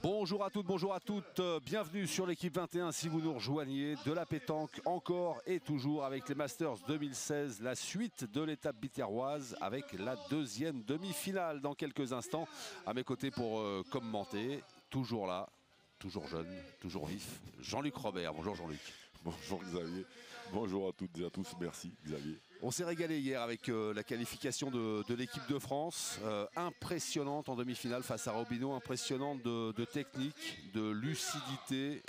Bonjour à toutes, bonjour à toutes, bienvenue sur l'équipe 21 si vous nous rejoignez, de la pétanque encore et toujours avec les Masters 2016, la suite de l'étape biterroise avec la deuxième demi-finale dans quelques instants. À mes côtés pour commenter, toujours là, toujours jeune, toujours vif, Jean-Luc Robert. Bonjour Jean-Luc. Bonjour Xavier, bonjour à toutes et à tous, merci Xavier. On s'est régalé hier avec la qualification de l'équipe de France, impressionnante en demi-finale face à Robineau, impressionnante de technique, de lucidité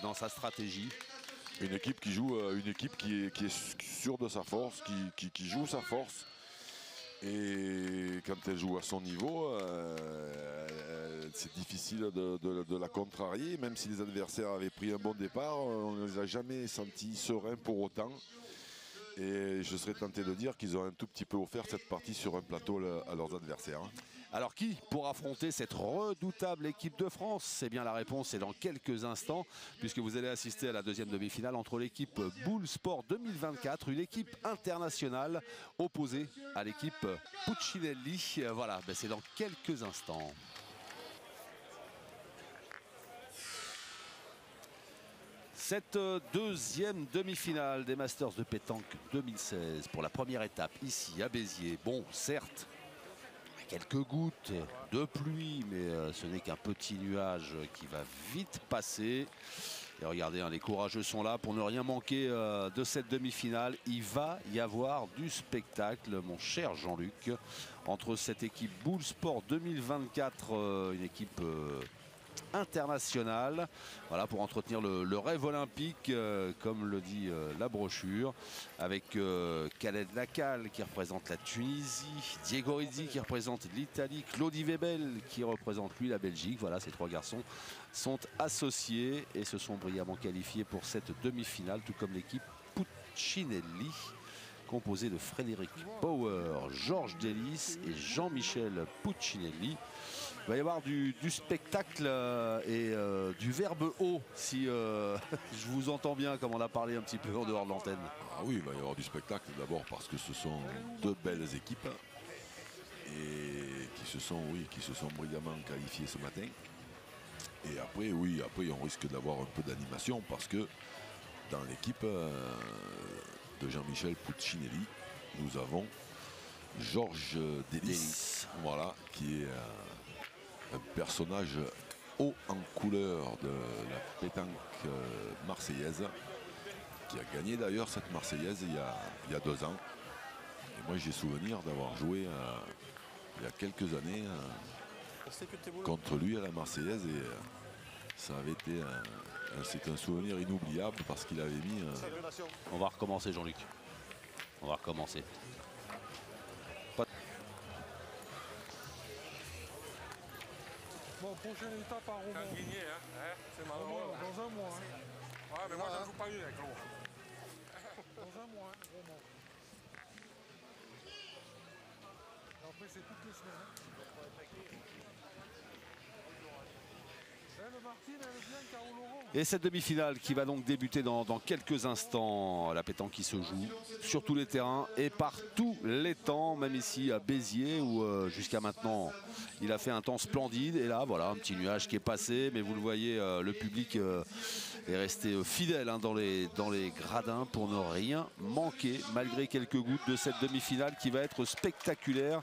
dans sa stratégie. Une équipe qui joue, une équipe qui est sûre de sa force, qui joue sa force. Et quand elle joue à son niveau, c'est difficile de la contrarier, même si les adversaires avaient pris un bon départ, on ne les a jamais sentis sereins pour autant. Et je serais tenté de dire qu'ils ont un tout petit peu offert cette partie sur un plateau à leurs adversaires. Alors qui pour affronter cette redoutable équipe de France? C'est bien la réponse, c'est dans quelques instants, puisque vous allez assister à la deuxième demi-finale entre l'équipe Bull Sport 2024, une équipe internationale opposée à l'équipe Puccinelli. Voilà, c'est dans quelques instants. Cette deuxième demi-finale des Masters de pétanque 2016 pour la première étape ici à Béziers. Bon, certes, quelques gouttes de pluie, mais ce n'est qu'un petit nuage qui va vite passer. Et regardez, les courageux sont là pour ne rien manquer de cette demi-finale. Il va y avoir du spectacle, mon cher Jean-Luc, entre cette équipe Bull Sport 2024, une équipe international, voilà, pour entretenir le rêve olympique, comme le dit la brochure, avec Khaled Lacal qui représente la Tunisie, Diego Rizzi qui représente l'Italie, Claudie Webel qui représente lui la Belgique. Voilà, ces trois garçons sont associés et se sont brillamment qualifiés pour cette demi-finale, tout comme l'équipe Puccinelli, composé de Frédéric Bauer, Georges Delis et Jean-Michel Puccinelli. Il va y avoir du spectacle et du verbe haut, si je vous entends bien, comme on a parlé un petit peu en dehors de l'antenne. Ah oui, il va y avoir du spectacle d'abord parce que ce sont deux belles équipes et qui se sont brillamment qualifiées ce matin. Et après, oui, on risque d'avoir un peu d'animation parce que dans l'équipe de Jean-Michel Puccinelli, nous avons Georges Delis, voilà, qui est un personnage haut en couleur de la pétanque marseillaise, qui a gagné d'ailleurs cette marseillaise il y a 2 ans. Et moi j'ai souvenir d'avoir joué il y a quelques années contre lui à la marseillaise et ça avait été c'est un souvenir inoubliable parce qu'il avait mis... On va recommencer Jean-Luc. On va recommencer. Bon, prochaine étape à Romont. C'est malheureux. Dans un mois. Hein. Ouais, mais moi, j'en joue pas une avec l'eau. Dans un mois, Romont. Après, c'est toutes les semaines. Le Martin, elle est bien, Caro Laurent. Et cette demi-finale qui va donc débuter dans quelques instants. La pétanque qui se joue sur tous les terrains et par tous les temps, même ici à Béziers où jusqu'à maintenant il a fait un temps splendide. Et là voilà, un petit nuage qui est passé, mais vous le voyez, le public est resté fidèle dans les gradins pour ne rien manquer malgré quelques gouttes de cette demi-finale qui va être spectaculaire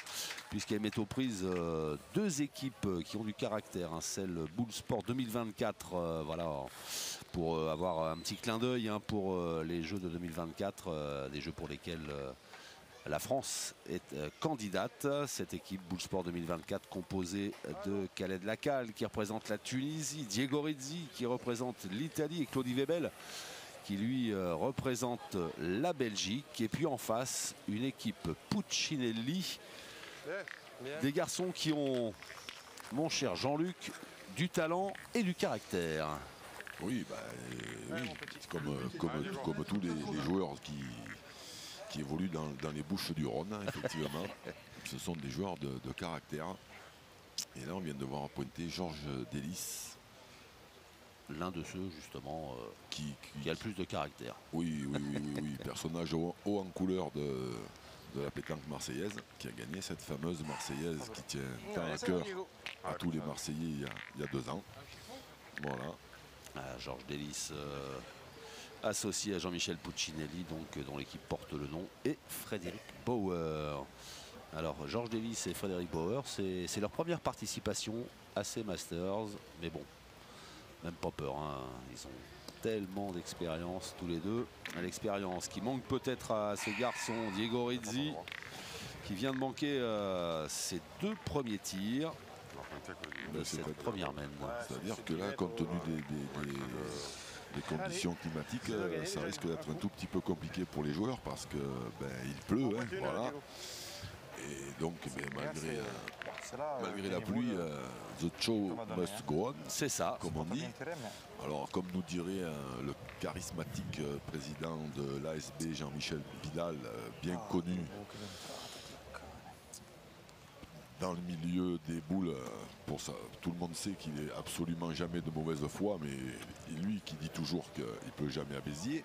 puisqu'elle met aux prises 2 équipes qui ont du caractère, celle Bull Sport 2024, voilà, pour avoir un petit clin d'œil pour les Jeux de 2024, des Jeux pour lesquels la France est candidate. Cette équipe Bull Sport 2024 composée de Khaled Lacal qui représente la Tunisie, Diego Rizzi qui représente l'Italie et Claudie Webel qui lui représente la Belgique. Et puis en face, une équipe Puccinelli, des garçons qui ont, mon cher Jean-Luc, du talent et du caractère. Oui, oui, comme tous les joueurs qui évoluent dans les Bouches du Rhône, hein, effectivement. Ce sont des joueurs de caractère. Et là, on vient de voir pointer Georges Delis. L'un de ceux, justement, Qui qui a le plus de caractère. Oui, personnage haut en couleur de la pétanque marseillaise, qui a gagné cette fameuse Marseillaise qui tient tant à cœur à tous les Marseillais il y a 2 ans. Voilà. Georges Delis, associé à Jean-Michel Puccinelli, donc, dont l'équipe porte le nom, et Frédéric Bauer. Alors, Georges Delis et Frédéric Bauer, c'est leur première participation à ces Masters, mais bon, même pas peur, hein. Ils ont tellement d'expérience tous les deux. L'expérience qui manque peut-être à ce garçon Diego Rizzi, qui vient de manquer ses 2 premiers tirs de cette première main. C'est-à-dire que là, compte tenu des conditions climatiques, ça risque d'être un tout petit peu compliqué pour les joueurs parce que il pleut, hein, voilà. Et donc, malgré la pluie, the show must go on. C'est ça, comme on dit. Alors, comme nous dirait le charismatique président de l'ASB, Jean-Michel Vidal, bien connu dans le milieu des boules, pour ça, tout le monde sait qu'il est absolument jamais de mauvaise foi, mais lui qui dit toujours qu'il ne peut jamais à Béziers,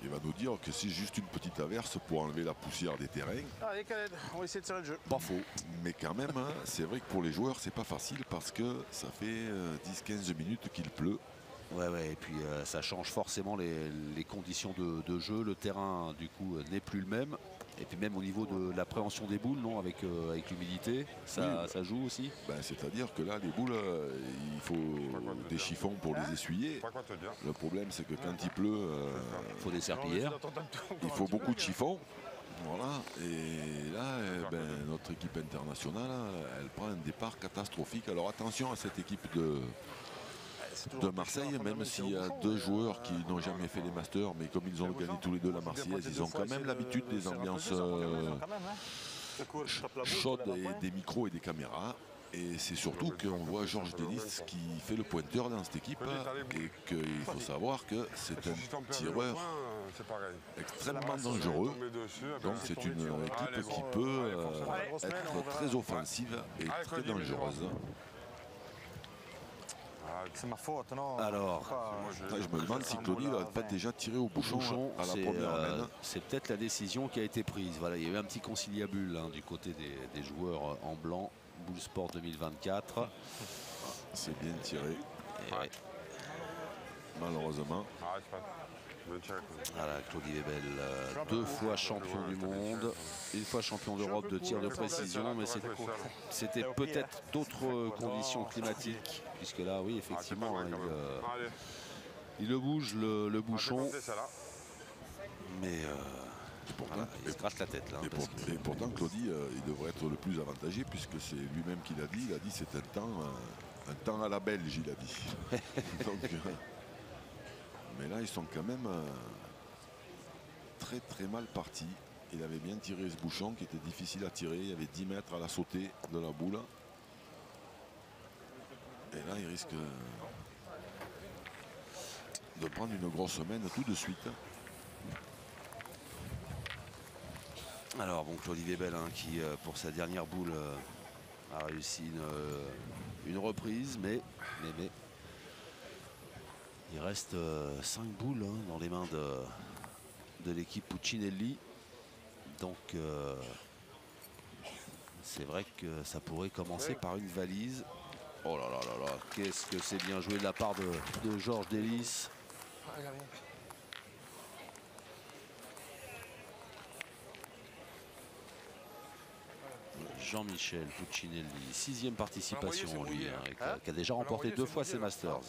il va nous dire que c'est juste une petite averse pour enlever la poussière des terrains. Allez Khaled, on va essayer de tirer le jeu. Pas faux. Mais quand même, hein, c'est vrai que pour les joueurs, c'est pas facile parce que ça fait 10-15 minutes qu'il pleut. Ouais, et puis ça change forcément les conditions de jeu. Le terrain, du coup, n'est plus le même. Et puis même au niveau de l'appréhension des boules, non, avec l'humidité, ça joue aussi. C'est-à-dire que là, les boules, il faut des chiffons pour les essuyer. Le problème, c'est que quand il pleut, il faut des serpillères. Il faut beaucoup de chiffons. Voilà. Et là, notre équipe internationale, elle prend un départ catastrophique. Alors attention à cette équipe de Marseille, même s'il y a 2 joueurs qui n'ont jamais fait les Masters, mais comme ils ont gagné tous les 2 la Marseillaise, ils ont quand même l'habitude des ambiances chaudes et des micros et des caméras. Et c'est surtout qu'on voit Georges Delis qui fait le pointeur dans cette équipe et qu'il faut savoir que c'est un tireur extrêmement dangereux. Donc c'est une équipe qui peut être très offensive et très dangereuse. C'est ma faute, non? Alors, je me demande si Claudie va pas déjà tirer au bouchon à la première main. C'est peut-être la décision qui a été prise. Voilà, il y avait un petit conciliabule hein, du côté des joueurs en blanc. Bull Sport 2024. C'est bien tiré. Ouais. Malheureusement. Voilà, Claudie Webel, 2 fois champion du monde, 1 fois champion d'Europe de tir de précision, mais c'était peut-être d'autres conditions climatiques, puisque là, oui, effectivement, hein, il le bouge, le bouchon, mais voilà, il se gratte la tête là. Et pourtant, Claudie, il devrait être le plus avantagé, puisque c'est lui-même qui l'a dit. Il a dit c'est un temps à la Belge, il a dit. Donc, mais là, ils sont quand même très très mal partis. Il avait bien tiré ce bouchon qui était difficile à tirer. Il y avait 10 mètres à la sautée de la boule. Et là, il risque de prendre une grosse main tout de suite. Alors, bon, Claudie Webel hein, qui, pour sa dernière boule, a réussi une reprise, mais il reste 5 boules hein, dans les mains de l'équipe Puccinelli. Donc c'est vrai que ça pourrait commencer par une valise. Oh là là là là, qu'est-ce que c'est bien joué de la part de Georges Delis. Jean-Michel Puccinelli, 6e participation lui, hein, qui a déjà remporté 2 fois ses Masters.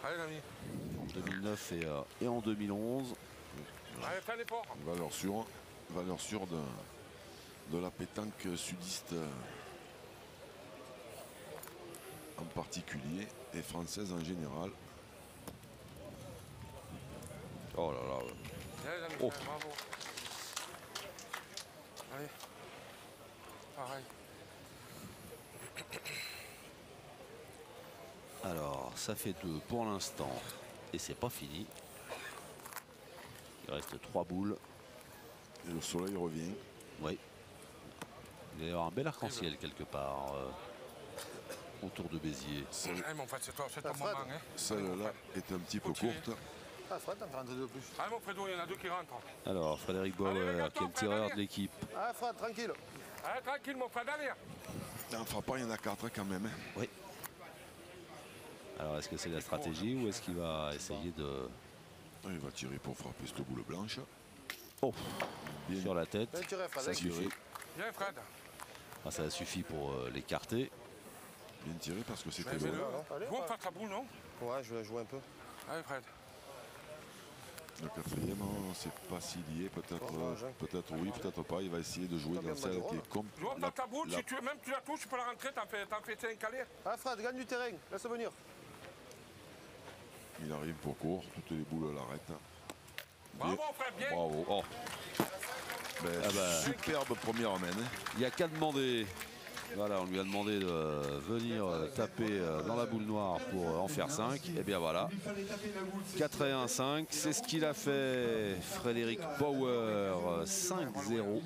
En 2009 et en 2011. Valeur sûre de la pétanque sudiste en particulier et française en général. Oh là là. Oh. Allez. Pareil. Alors, ça fait 2 pour l'instant. Et c'est pas fini. Il reste 3 boules. Et le soleil revient. Oui. Il va y avoir un bel arc-en-ciel quelque part autour de Béziers. Allez, mon frère, c'est ton Fred. moment. Hein. Celle-là est un petit peu courte. Ah, Fred, t'en fais rentrer deux de plus. Allez, mon Fredo, il y en a deux qui rentrent. Alors, Frédéric Bauer, qui est le tireur de l'équipe. Ah, Fred, tranquille. Allez, tranquille, mon frère, allez. En frappant, il y en a 4 quand même. Hein. Oui. Alors, est-ce que c'est la stratégie ou est-ce qu'il va essayer de... Il va tirer pour frapper cette boule blanche. Oh, Bien. sur la tête. Bien tiré, Fred. Ça suffit. Viens, Fred. Ah, ça suffit pour l'écarter. Bien tiré parce que c'était Fais-le. loin. Allez, Vous, on Fred. fait la boule, non? Ouais, je vais jouer un peu. Allez, Fred. Le quatrième, on ne sait pas s'il y est. Peut-être peut-être oui, peut-être pas. Il va essayer de jouer dans celle qui est comme Je vois pas ta boule, si tu, même tu la touches, tu peux la rentrer, t'en fais 5 calés. Ah, Fred, gagne du terrain. Laisse venir. il arrive pour court. Toutes les boules l'arrêtent. Bravo, Fred, bien. Bravo. Oh, Ben, Ah bah. superbe première main. Hein. il n'y a qu'à demander. Voilà, on lui a demandé de venir taper dans la boule noire pour en faire 5. Et bien voilà. 4 et 1, 5. C'est ce qu'il a fait Frédéric Bauer. 5-0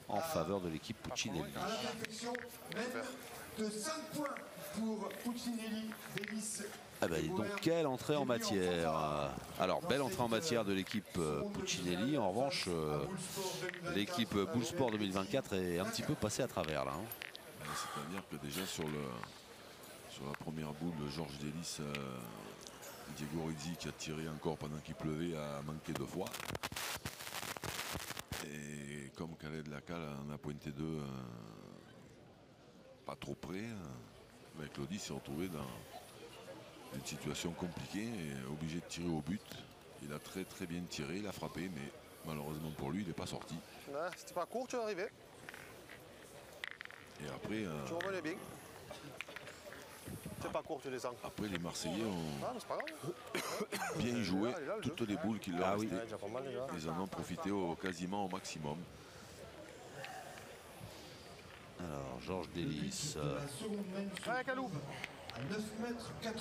en faveur de l'équipe Puccinelli. À la perfection, même de 5 points pour Puccinelli, Davis. Ah ben, donc quelle entrée en matière. Alors belle entrée en matière de l'équipe Puccinelli. En revanche, l'équipe Bull Sport 2024 est un petit peu passée à travers là. Hein. C'est-à-dire que déjà sur la première boule de Georges Delis, Diego Rizzi qui a tiré encore pendant qu'il pleuvait a manqué 2 fois. Et comme Khaled Lacal en a pointé 2 pas trop près, avec Lodi s'est retrouvé dans une situation compliquée et obligé de tirer au but. Il a très très bien tiré, il a frappé, mais malheureusement pour lui, il n'est pas sorti. Ouais, c'était pas court, tu es arrivé. Et après, Tu revenais bien. C'est pas court, tu descends. après les Marseillais ont Ah, mais c'est pas grave. bien joué il est là, le toutes jeu. les boules qu'il leur Ah oui. restait. Ouais, déjà pas mal, déjà. Ils en ont profité quasiment au maximum. Alors Georges Delis. La seconde main du Ouais, Calou. à 9,90 m.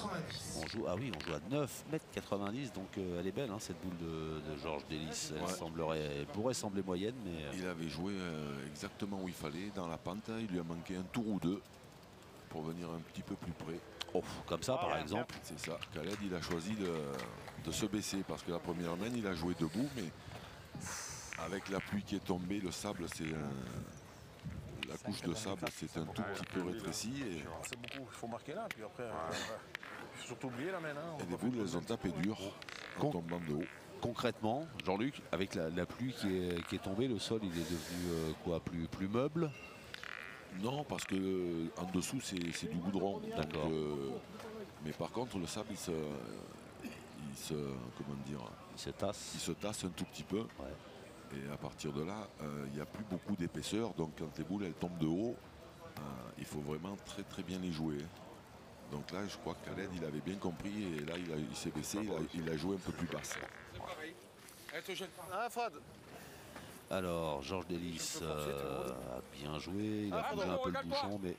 On joue, ah oui, on joue à 9,90 m, donc elle est belle hein, cette boule de Georges Delis. Elle pourrait sembler moyenne, mais Il avait joué exactement où il fallait, dans la pente. Il lui a manqué un tour ou deux pour venir un petit peu plus près. oh, comme ça par exemple. C'est ça. Khaled, il a choisi de se baisser parce que la première main, il a joué debout, mais avec la pluie qui est tombée, le sable, la couche de sable, c'est un tout petit peu rétréci. C'est beaucoup, il faut marquer là, puis après, faut surtout oublier la main. Hein. Et les boules, elles ont tapé dur en tombant de haut. Concrètement, Jean-Luc, avec la pluie qui est tombée, le sol il est devenu quoi, plus meuble. Non, parce que en dessous, c'est du goudron. D'accord. Mais par contre, le sable, il se comment dire, Il se tasse. il se tasse un tout petit peu. Ouais. Et à partir de là, il n'y a plus beaucoup d'épaisseur. Donc quand les boules elles tombent de haut, il faut vraiment très très bien les jouer. Donc là, je crois que Khaled, il avait bien compris. Et là, il s'est baissé, il a joué un peu plus basse. C'est pareil. Allez, te jette pas. Ah, Fred. Alors Georges Delis a bien joué, il a bougé un peu le bouchon, mais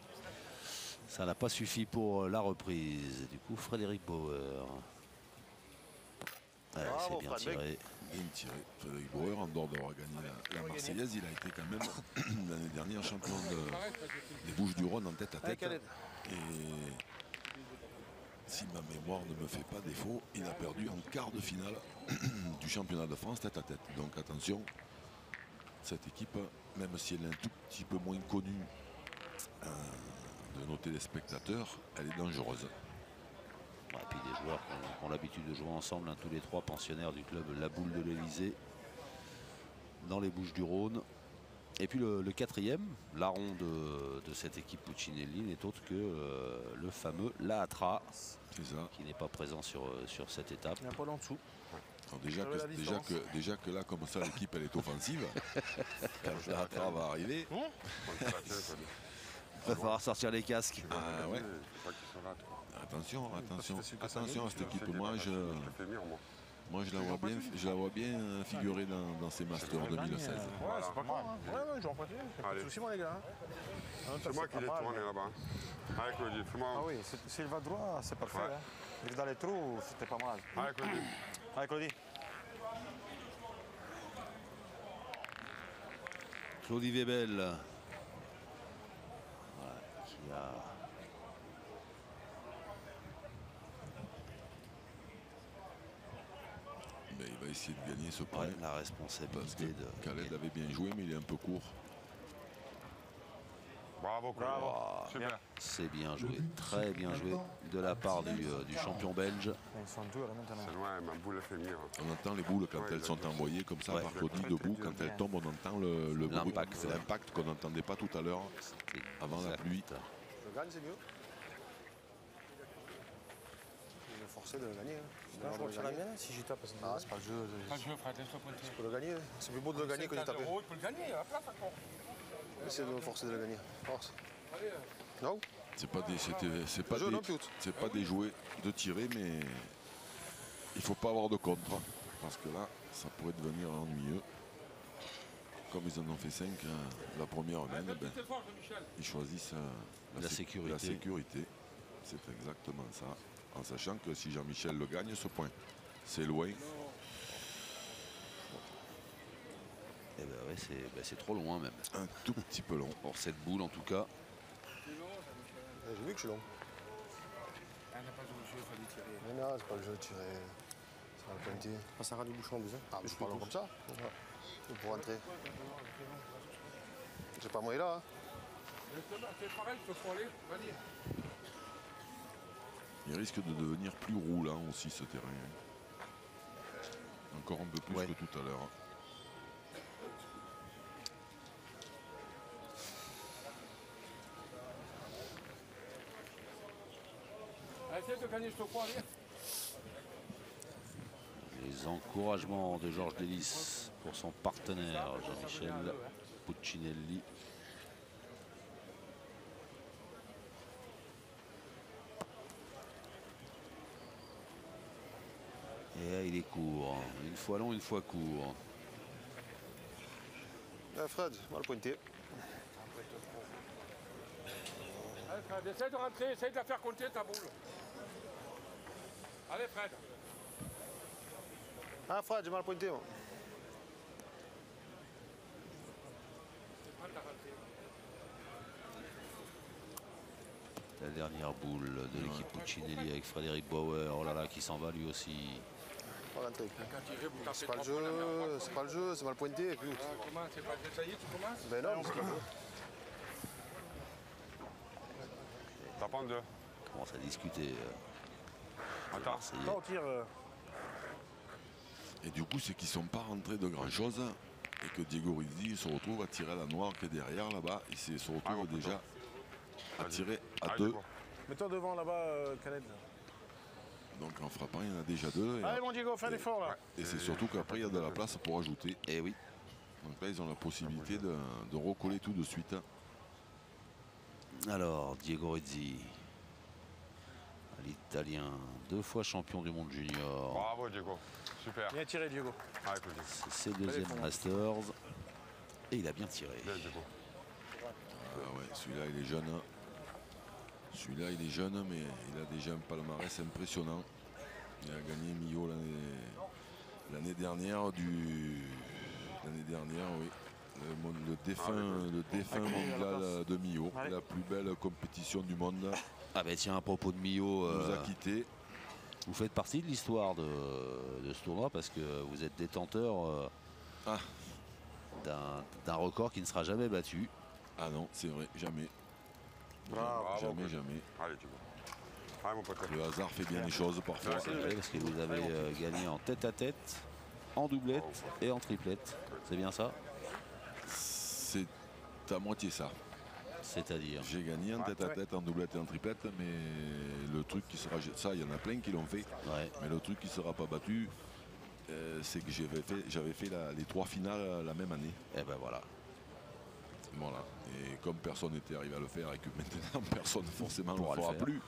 ça n'a pas suffi pour la reprise. Du coup, Frédéric Bauer. Ouais, c'est Bravo, bien Fred. tiré. Bien tiré. Frédéric Bauer, en dehors d'avoir gagné la Marseillaise, il a été quand même l'année dernière champion des Bouches-du-Rhône en tête à Allez, tête. Khaled. Et si ma mémoire ne me fait pas défaut, il a perdu en quart de finale du championnat de France tête à tête. Donc attention, cette équipe, même si elle est un tout petit peu moins connue de nos téléspectateurs, elle est dangereuse. Ouais, et puis des joueurs qui ont l'habitude de jouer ensemble, hein, tous les trois pensionnaires du club La Boule de l'Elysée, dans les Bouches-du-Rhône. Et puis le quatrième, larron de cette équipe Puccinelli, n'est autre que le fameux Laatra, C'est ça. qui n'est pas présent sur cette étape. Il y a un poil en dessous. Alors déjà que là, comme ça, l'équipe elle est offensive. Quand Laatra va arriver, Il va falloir sortir les casques. ah ouais. Attention à cette équipe. Moi, je la vois bien figurer dans ces Masters 2016. Ouais, c'est pas grave. Hein. Ouais, je repartis. Pas de soucis, moi, les gars. Hein. C'est moi qui l'ai tourné là-bas. Allez, Claudie, fais-moi. Ah oui, s'il va droit, c'est parfait. Ouais. Hein. Mais dans les trous, c'était pas mal. Allez, Claudie. Allez, Claudie. Claude Bell. Voilà, qui a... Mais il va essayer de gagner ce point. la responsabilité de... Khaled avait bien joué, mais il est un peu court. Bravo, Wow. Super. C'est bien joué, très bien joué de la part du champion belge. Ils sont durs là maintenant. C'est loin, ma boule fait venir. On entend les boules quand elles sont envoyées comme ça Ouais. par Claudie debout. Quand elles tombent, on entend le bruit, L'impact. l'impact qu'on n'entendait pas tout à l'heure avant la pluie. Je gagne, c'est mieux. Il est forcé de le gagner. Non, je retire la mienne si j'y tape. Ah, c'est pas le jeu. Pas de jeu, frère, laisse-le pointer. Tu peux le gagner. C'est plus beau de le gagner que de taper. Il peut le gagner, à la place encore. Essaye de me forcer de le gagner. Force. Non. C'est pas des, c'est pas Jeu, des, non, Piout. c'est pas des jouets de tirer, mais il faut pas avoir de contre parce que là, ça pourrait devenir ennuyeux. Comme ils en ont fait 5 la première semaine, ben, C'est fort, Michel. ils choisissent La sécurité. La sécurité, c'est exactement ça. En sachant que si Jean-Michel le gagne, ce point, c'est loin. Eh ben ouais, c'est trop loin même. Un tout petit peu long. Pour cette boule en tout cas. J'ai vu que je suis long. Ah, il n'a pas joué le jeu, il fallait tirer. Mais non, c'est pas le jeu de tirer. C'est pas le pointer. Ah, ça rend du bouchon en plus. Ah, mais je parle comme ça. Pour rentrer. J'ai pas moi là. C'est pareil, il faut aller. Vas-y. Il risque de devenir plus roulant aussi ce terrain. Encore un peu plus Ouais. que tout à l'heure. Essaye de gagner ce point, allez. Les encouragements de Georges Delis pour son partenaire Jean-Michel Puccinelli. Et là, il est court. Une fois long, une fois court. Fred, mal pointé. Allez, Fred, essaye de rentrer, essaye de la faire compter ta boule. Allez, Fred. Ah, Fred, j'ai mal pointé. Moi. La dernière boule de l'équipe Puccinelli avec Frédéric Bauer. Oh là là, qui s'en va lui aussi. Pas rentrer. Quand tirer, vous tapez C'est pas le trois points, la meilleure jeu, fois. c'est pas le jeu, c'est mal pointé. Et puis, Comment, c'est pas ça y est, tu commences. ben non, parce que T'as pas en deux. On commence à discuter. Attends. Marseillais. Quand on tire, Et du coup, c'est qu'ils ne sont pas rentrés de grand chose et que Diego Rizzi se retrouve à tirer à la noire qui est derrière là-bas. Il se retrouve bon, déjà à tirer à Allez, 2. Diego. mets-toi devant là-bas, Khaled. Donc en frappant, il y en a déjà 2. Allez, mon Diego, fais un effort là. Et c'est surtout qu'après, il y a de la place pour ajouter. Et oui. Donc là, ils ont la possibilité de recoller tout de suite. Alors, Diego Rizzi, l'Italien, 2 fois champion du monde junior. Bravo, Diego. Super. Bien tiré, Diego. Allez, Claudie. C'est ses deuxièmes Masters. Et il a bien tiré. Bien, Diego. Ah ouais, celui-là, il est jeune. Celui-là, il est jeune, mais il a déjà un palmarès impressionnant. Il a gagné Millau l'année dernière L'année dernière, oui. Le défunt mondial de Millau. La plus belle compétition du monde. Ah ben tiens, à propos de Millau, Nous a quittés. vous faites partie de l'histoire de ce tournoi parce que vous êtes détenteur Ah. d'un record qui ne sera jamais battu. Ah non, c'est vrai, jamais. Bravo, Jamais, Claudie. jamais. Allez, Diego. Allez, mon pote. Le hasard fait bien les choses parfois. Oui, parce que vous avez gagné en tête-à-tête, en doublette et en triplette. C'est bien ça? C'est à moitié ça. C'est-à-dire? J'ai gagné en tête-à-tête, en doublette et en triplette, mais le truc qui sera... Ça, il y en a plein qui l'ont fait. Ouais. Mais le truc qui ne sera pas battu, c'est que j'avais fait les 3 finales la même année. Et ben voilà. Voilà. Et comme personne n'était arrivé à le faire et que maintenant personne forcément ne le Pourra le fera faire. plus.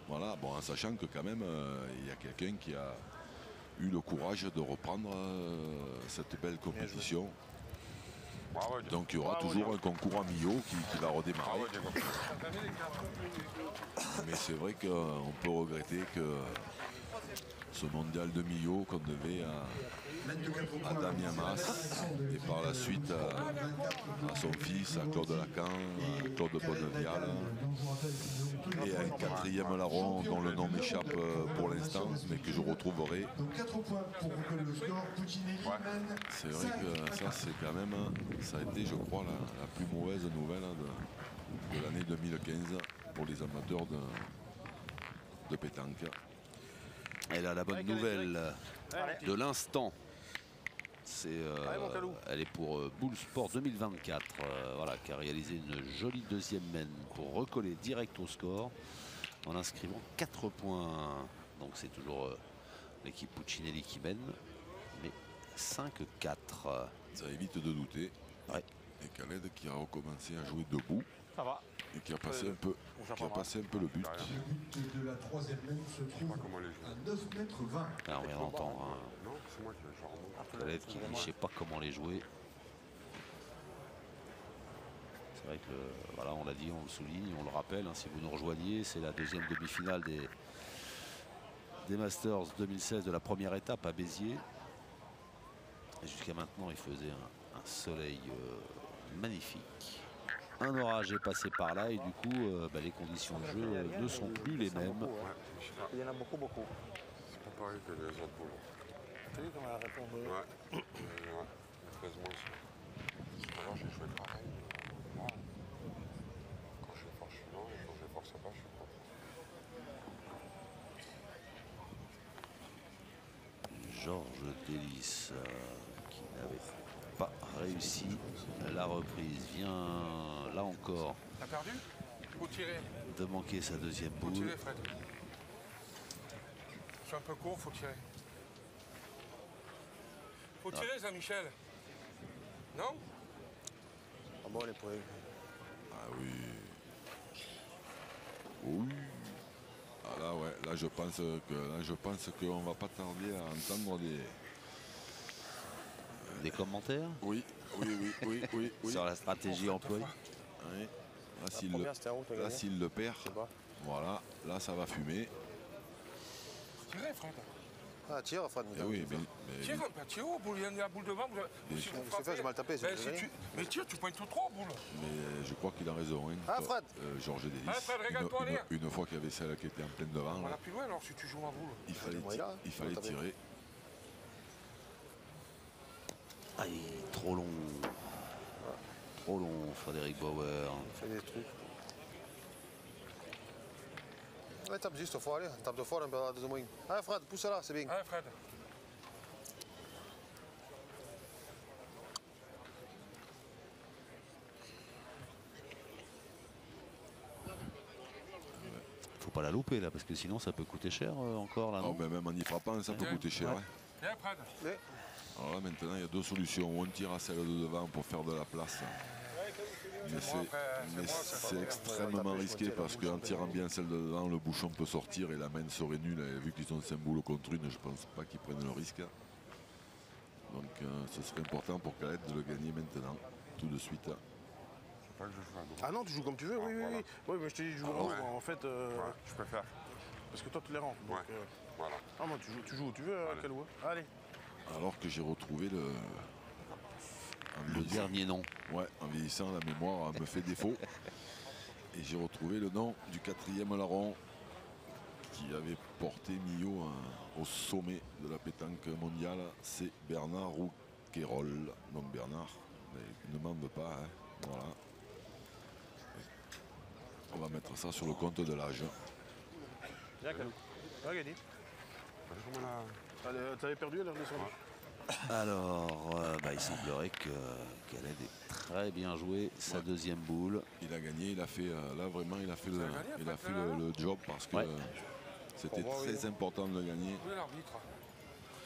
Voilà, bon, en sachant que quand même, il y a quelqu'un qui a eu le courage de reprendre cette belle compétition. Bravo, Diego. Donc il y aura toujours un concours à Millau qui va redémarrer. Bravo, Diego. Mais c'est vrai qu'on peut regretter que ce mondial de Millau qu'on devait à à Damien Mas et par la suite à son fils, à Claude Lacan, à Claude Bonnevial et à un quatrième larron dont le nom m'échappe pour l'instant mais que je retrouverai. Donc 4 points pour le score. Puccinelli mène C'est vrai que ça c'est quand même, ça a été je crois la plus mauvaise nouvelle de l'année 2015 pour les amateurs de pétanque. Et là, la bonne nouvelle de l'instant, c'est, elle est pour Bull Sport 2024, voilà, qui a réalisé une jolie deuxième mène pour recoller direct au score en inscrivant 4 points. Donc c'est toujours l'équipe Puccinelli qui mène, mais 5-4. Ça évite de douter. Ouais. Et Khaled qui a recommencé à jouer debout. Ça va. Et qui a passé un peu, le but. Le but de la troisième mène se trouve comment les jouer. à 9 mètres 20. Là, on vient d'entendre Non, c'est moi qui vais jouer. Khaled qui dit je ne sais pas comment les jouer. C'est vrai que, voilà, on l'a dit, on le souligne, on le rappelle, hein, si vous nous rejoignez, c'est la deuxième demi-finale des Masters 2016 de la première étape à Béziers. Et jusqu'à maintenant, il faisait un soleil magnifique. Un orage est passé par là et du coup, les conditions de jeu ne sont plus les mêmes. Il y en a beaucoup, beaucoup. C'est pas pareil que les autres boules. T'as vu comment elle répond Ouais. Ouais. 13 mois aussi. Tout à l'heure, j'ai joué pareil. Wow. Quand je suis fort, je suis lent. Et quand je force pas, je suis fort. Georges Délice qui n'avait pas réussi la reprise vient là encore T'as perdu? Faut tirer. de manquer sa deuxième Faut boule. tirer, Fred. Je suis un peu court, faut tirer. Faut tirer, Jean-Michel. Non? Ah bon, les points. Ah oui. Oui. Ah là ouais, là je pense qu'on va pas tarder à entendre Des commentaires oui sur la stratégie employée. Oui. Là s'il Combien c'était en haut, t'as là, gagné s'il le perd, sais pas. voilà, là ça va fumer. Tirez, Fred. Ah, tire, Fred. Eh oui, mais Tire un peu, tire au boule. Il y a la boule devant. Si vous c'est fait, j'ai mal tapé, c'est si désolé. mais tire, tu pointes tout trop au boule. mais je crois qu'il a raison. Hein, Ah, Fred. Georges Délice. Ah, Fred, régale-toi, allez. Une fois qu'il y avait celle qui était en pleine devant, On là, va plus loin alors si tu joues ma boule. il fallait, moi, là, il fallait t'as bien. tirer. Aïe, trop long. Trop long, Frédéric Bauer. Fais des trucs. Ouais, tape juste fort, allez. Tape de fort, un peu à la deuxième ligne. Ah, Fred, pousse là, c'est bien. Hein, Fred? Faut pas la louper là parce que sinon ça peut coûter cher encore là. Oh, Non ben même en y frappant, ça peut coûter cher. Hein. Viens, Fred. Alors là maintenant il y a deux solutions. On tire à celle de devant pour faire de la place. Mais c'est extrêmement risqué parce qu'en tirant bien celle de devant, le bouchon peut sortir et la main serait nulle. Et vu qu'ils ont 5 boules contre une, je pense pas qu'ils prennent le risque. Donc ce serait important pour Khaled de le gagner maintenant, tout de suite. Pas que je joue à droite. Ah non, tu joues comme tu veux, oui, oui, oui. Oui, mais je te dis, je joue en haut, en fait. Ouais, je préfère. Parce que toi, tu les rentres. Donc, Ouais. Voilà. Ah, moi, tu joues où tu veux, Kalou. Allez. Alors que j'ai retrouvé le dernier nom. Ouais, en vieillissant, la mémoire me fait défaut. Et j'ai retrouvé le nom du quatrième larron qui avait porté Millau au sommet de la pétanque mondiale. C'est Bernard Rouquayrol. Donc Bernard, mais ne m'en veux pas. Hein. Voilà. On va mettre ça sur le compte de l'âge. Viens, Kalou. Va gagner. T'avais perdu à l'heure descendue. Alors, il semblerait que Khaled ait très bien joué sa deuxième boule. Il a gagné, il a fait là vraiment il a fait gagné, le job parce que c'était très important de le gagner. Où est l'arbitre?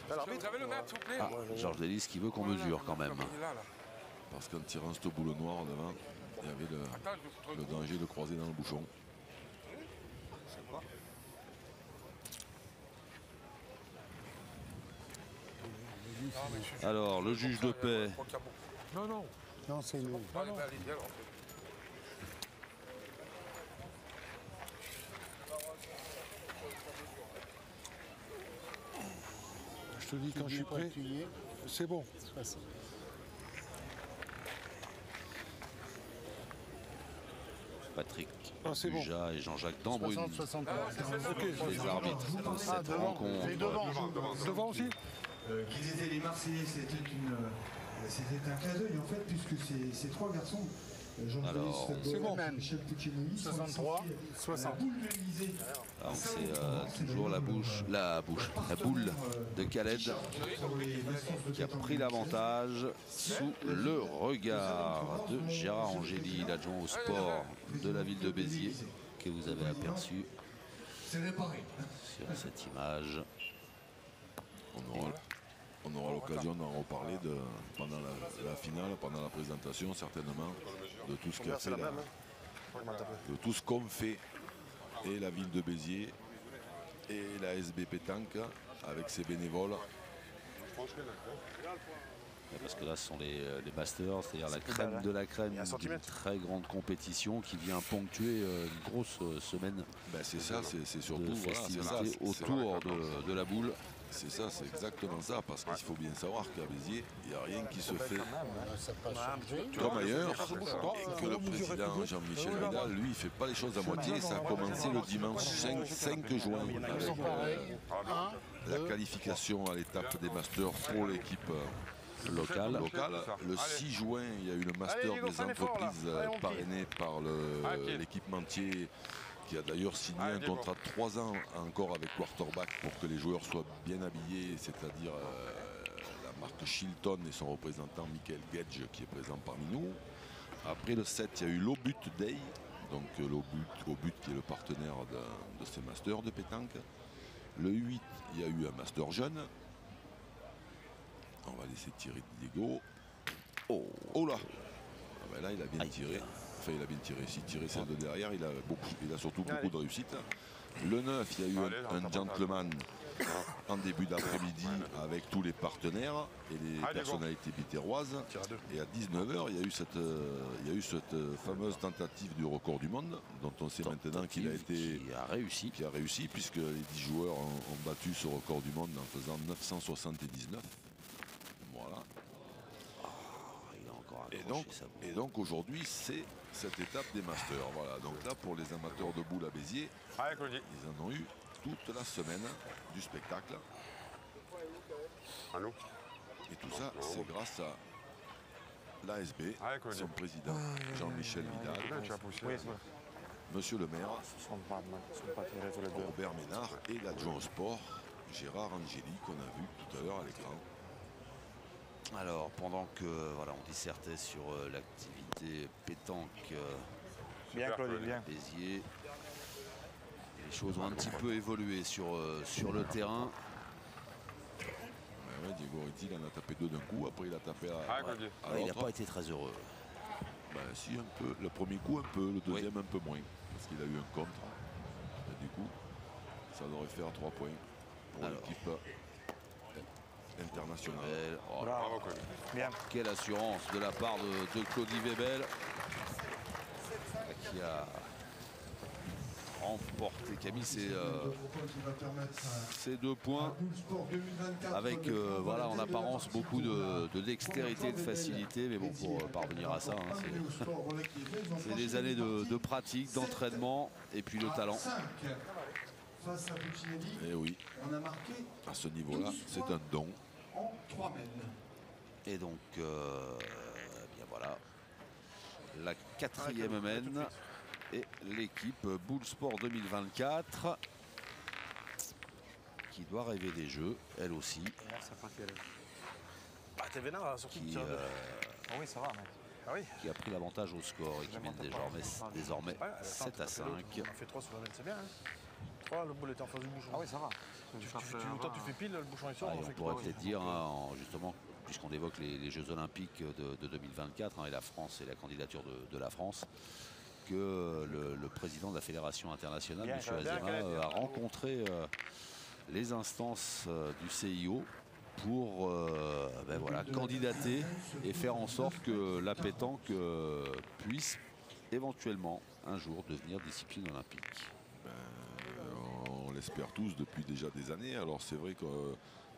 L'arbitre. Vous avez le maître, s'il vous plaît? Ah, Georges Délice qui veut qu'on mesure quand même. Il est là, là. Parce qu'en tirant cette boule noire devant, il y avait Attends, je le danger de croiser dans le bouchon. Alors, le juge de paix. Non, non. Non, c'est nous. Allez, allez, alors. Je te dis quand je suis prêt. C'est bon. Patrick C'est bon. Buja et Jean-Jacques Dambrune, 63. les arbitres de cette rencontre. Devant aussi. Qu'ils étaient les Marseillais, c'était un clin d'œil en fait, puisque ces trois garçons, Alors, c'est bon. Michel Puccinelli, 63, 60. Alors c'est toujours la boule de Khaled qui a pris l'avantage sous le regard de Gérard Angéli, l'adjoint au sport de la ville de Béziers, que vous avez aperçu sur cette image. On aura l'occasion d'en reparler pendant la finale, pendant la présentation certainement, de tout ce qu'a fait de tout ce qu'ont fait et la ville de Béziers et la SB Pétanque avec ses bénévoles. Parce que là ce sont les masters, c'est-à-dire la crème de la crème d'une très grande compétition qui vient ponctuer une grosse semaine C'est ça, c'est surtout de festivités autour de la boule. C'est ça, c'est exactement ça, parce qu'il faut bien savoir qu'à Béziers, il n'y a rien qui se fait comme ailleurs, et que le président Jean-Michel Vidal, lui, il ne fait pas les choses à moitié. Ça a commencé le dimanche 5 juin avec la qualification à l'étape des Masters pour l'équipe locale. Le 6 juin, il y a eu le Master des entreprises parrainé par l'équipementier, qui a d'ailleurs signé un contrat de 3 ans encore avec Quarterback pour que les joueurs soient bien habillés, c'est-à-dire la marque Shilton et son représentant Michael Gage qui est présent parmi nous. Après le 7, il y a eu l'Obut Day, donc l'Obut qui est le partenaire de ces masters de pétanque. Le 8, il y a eu un master jeune. On va laisser tirer Diego. Oh là, là il a bien tiré. Enfin, il a bien tiré. S'il tirait celle de derrière, il a surtout beaucoup de réussite. Le 9, il y a eu un gentleman en début d'après-midi avec tous les partenaires et les personnalités bitéroises. Et à 19 h, il y a eu cette fameuse tentative du record du monde, dont on sait maintenant qu'il a réussi, puisque les 10 joueurs ont battu ce record du monde en faisant 979. Voilà. Et donc aujourd'hui, c'est cette étape des Masters. Voilà, donc là pour les amateurs de boules à Béziers, ils en ont eu toute la semaine du spectacle. Et tout ça, c'est grâce à l'ASB, son président Jean-Michel Vidal, monsieur le maire, Robert Ménard et l'adjoint au sport, Gérard Angéli, qu'on a vu tout à l'heure à l'écran. Alors, pendant que on dissertait sur l'activité pétanque Béziers, les choses ont un petit peu évolué sur le terrain. Diego Ritti, il en a tapé 2 d'un coup, après il a tapé à il n'a pas été très heureux. Si, un peu. Le premier coup, un peu. Le deuxième, un peu moins. Parce qu'il a eu un contre. Et du coup, ça devrait faire 3 points pour l'équipe internationale. Bravo, bien. Quelle assurance de la part de Claudie Webel, qui a remporté, qui a mis ses 2 points avec en apparence beaucoup de dextérité et de facilité, mais bon, pour parvenir à ça, c'est des années de pratique, d'entraînement et puis le talent. Et oui, à ce niveau-là, c'est un don. Et donc, bien voilà, la 4e mène et l'équipe Boule Sport 2024 qui doit rêver des jeux, elle aussi. Qui a pris l'avantage au score et qui mène désormais 7 à 5. On a fait 3 sur la mène, c'est bien. 3, le boule était en face du bouchon. Ah oui, ça va. Tu fais pile, le bouchon est sur. On pourrait peut-être dire, justement, puisqu'on évoque les Jeux Olympiques de 2024 et la France et la candidature de la France, que le président de la Fédération internationale, M. Azema, a rencontré les instances du CIO pour candidater et faire en sorte que la pétanque puisse éventuellement un jour devenir discipline olympique. On l'espère tous depuis déjà des années. Alors c'est vrai que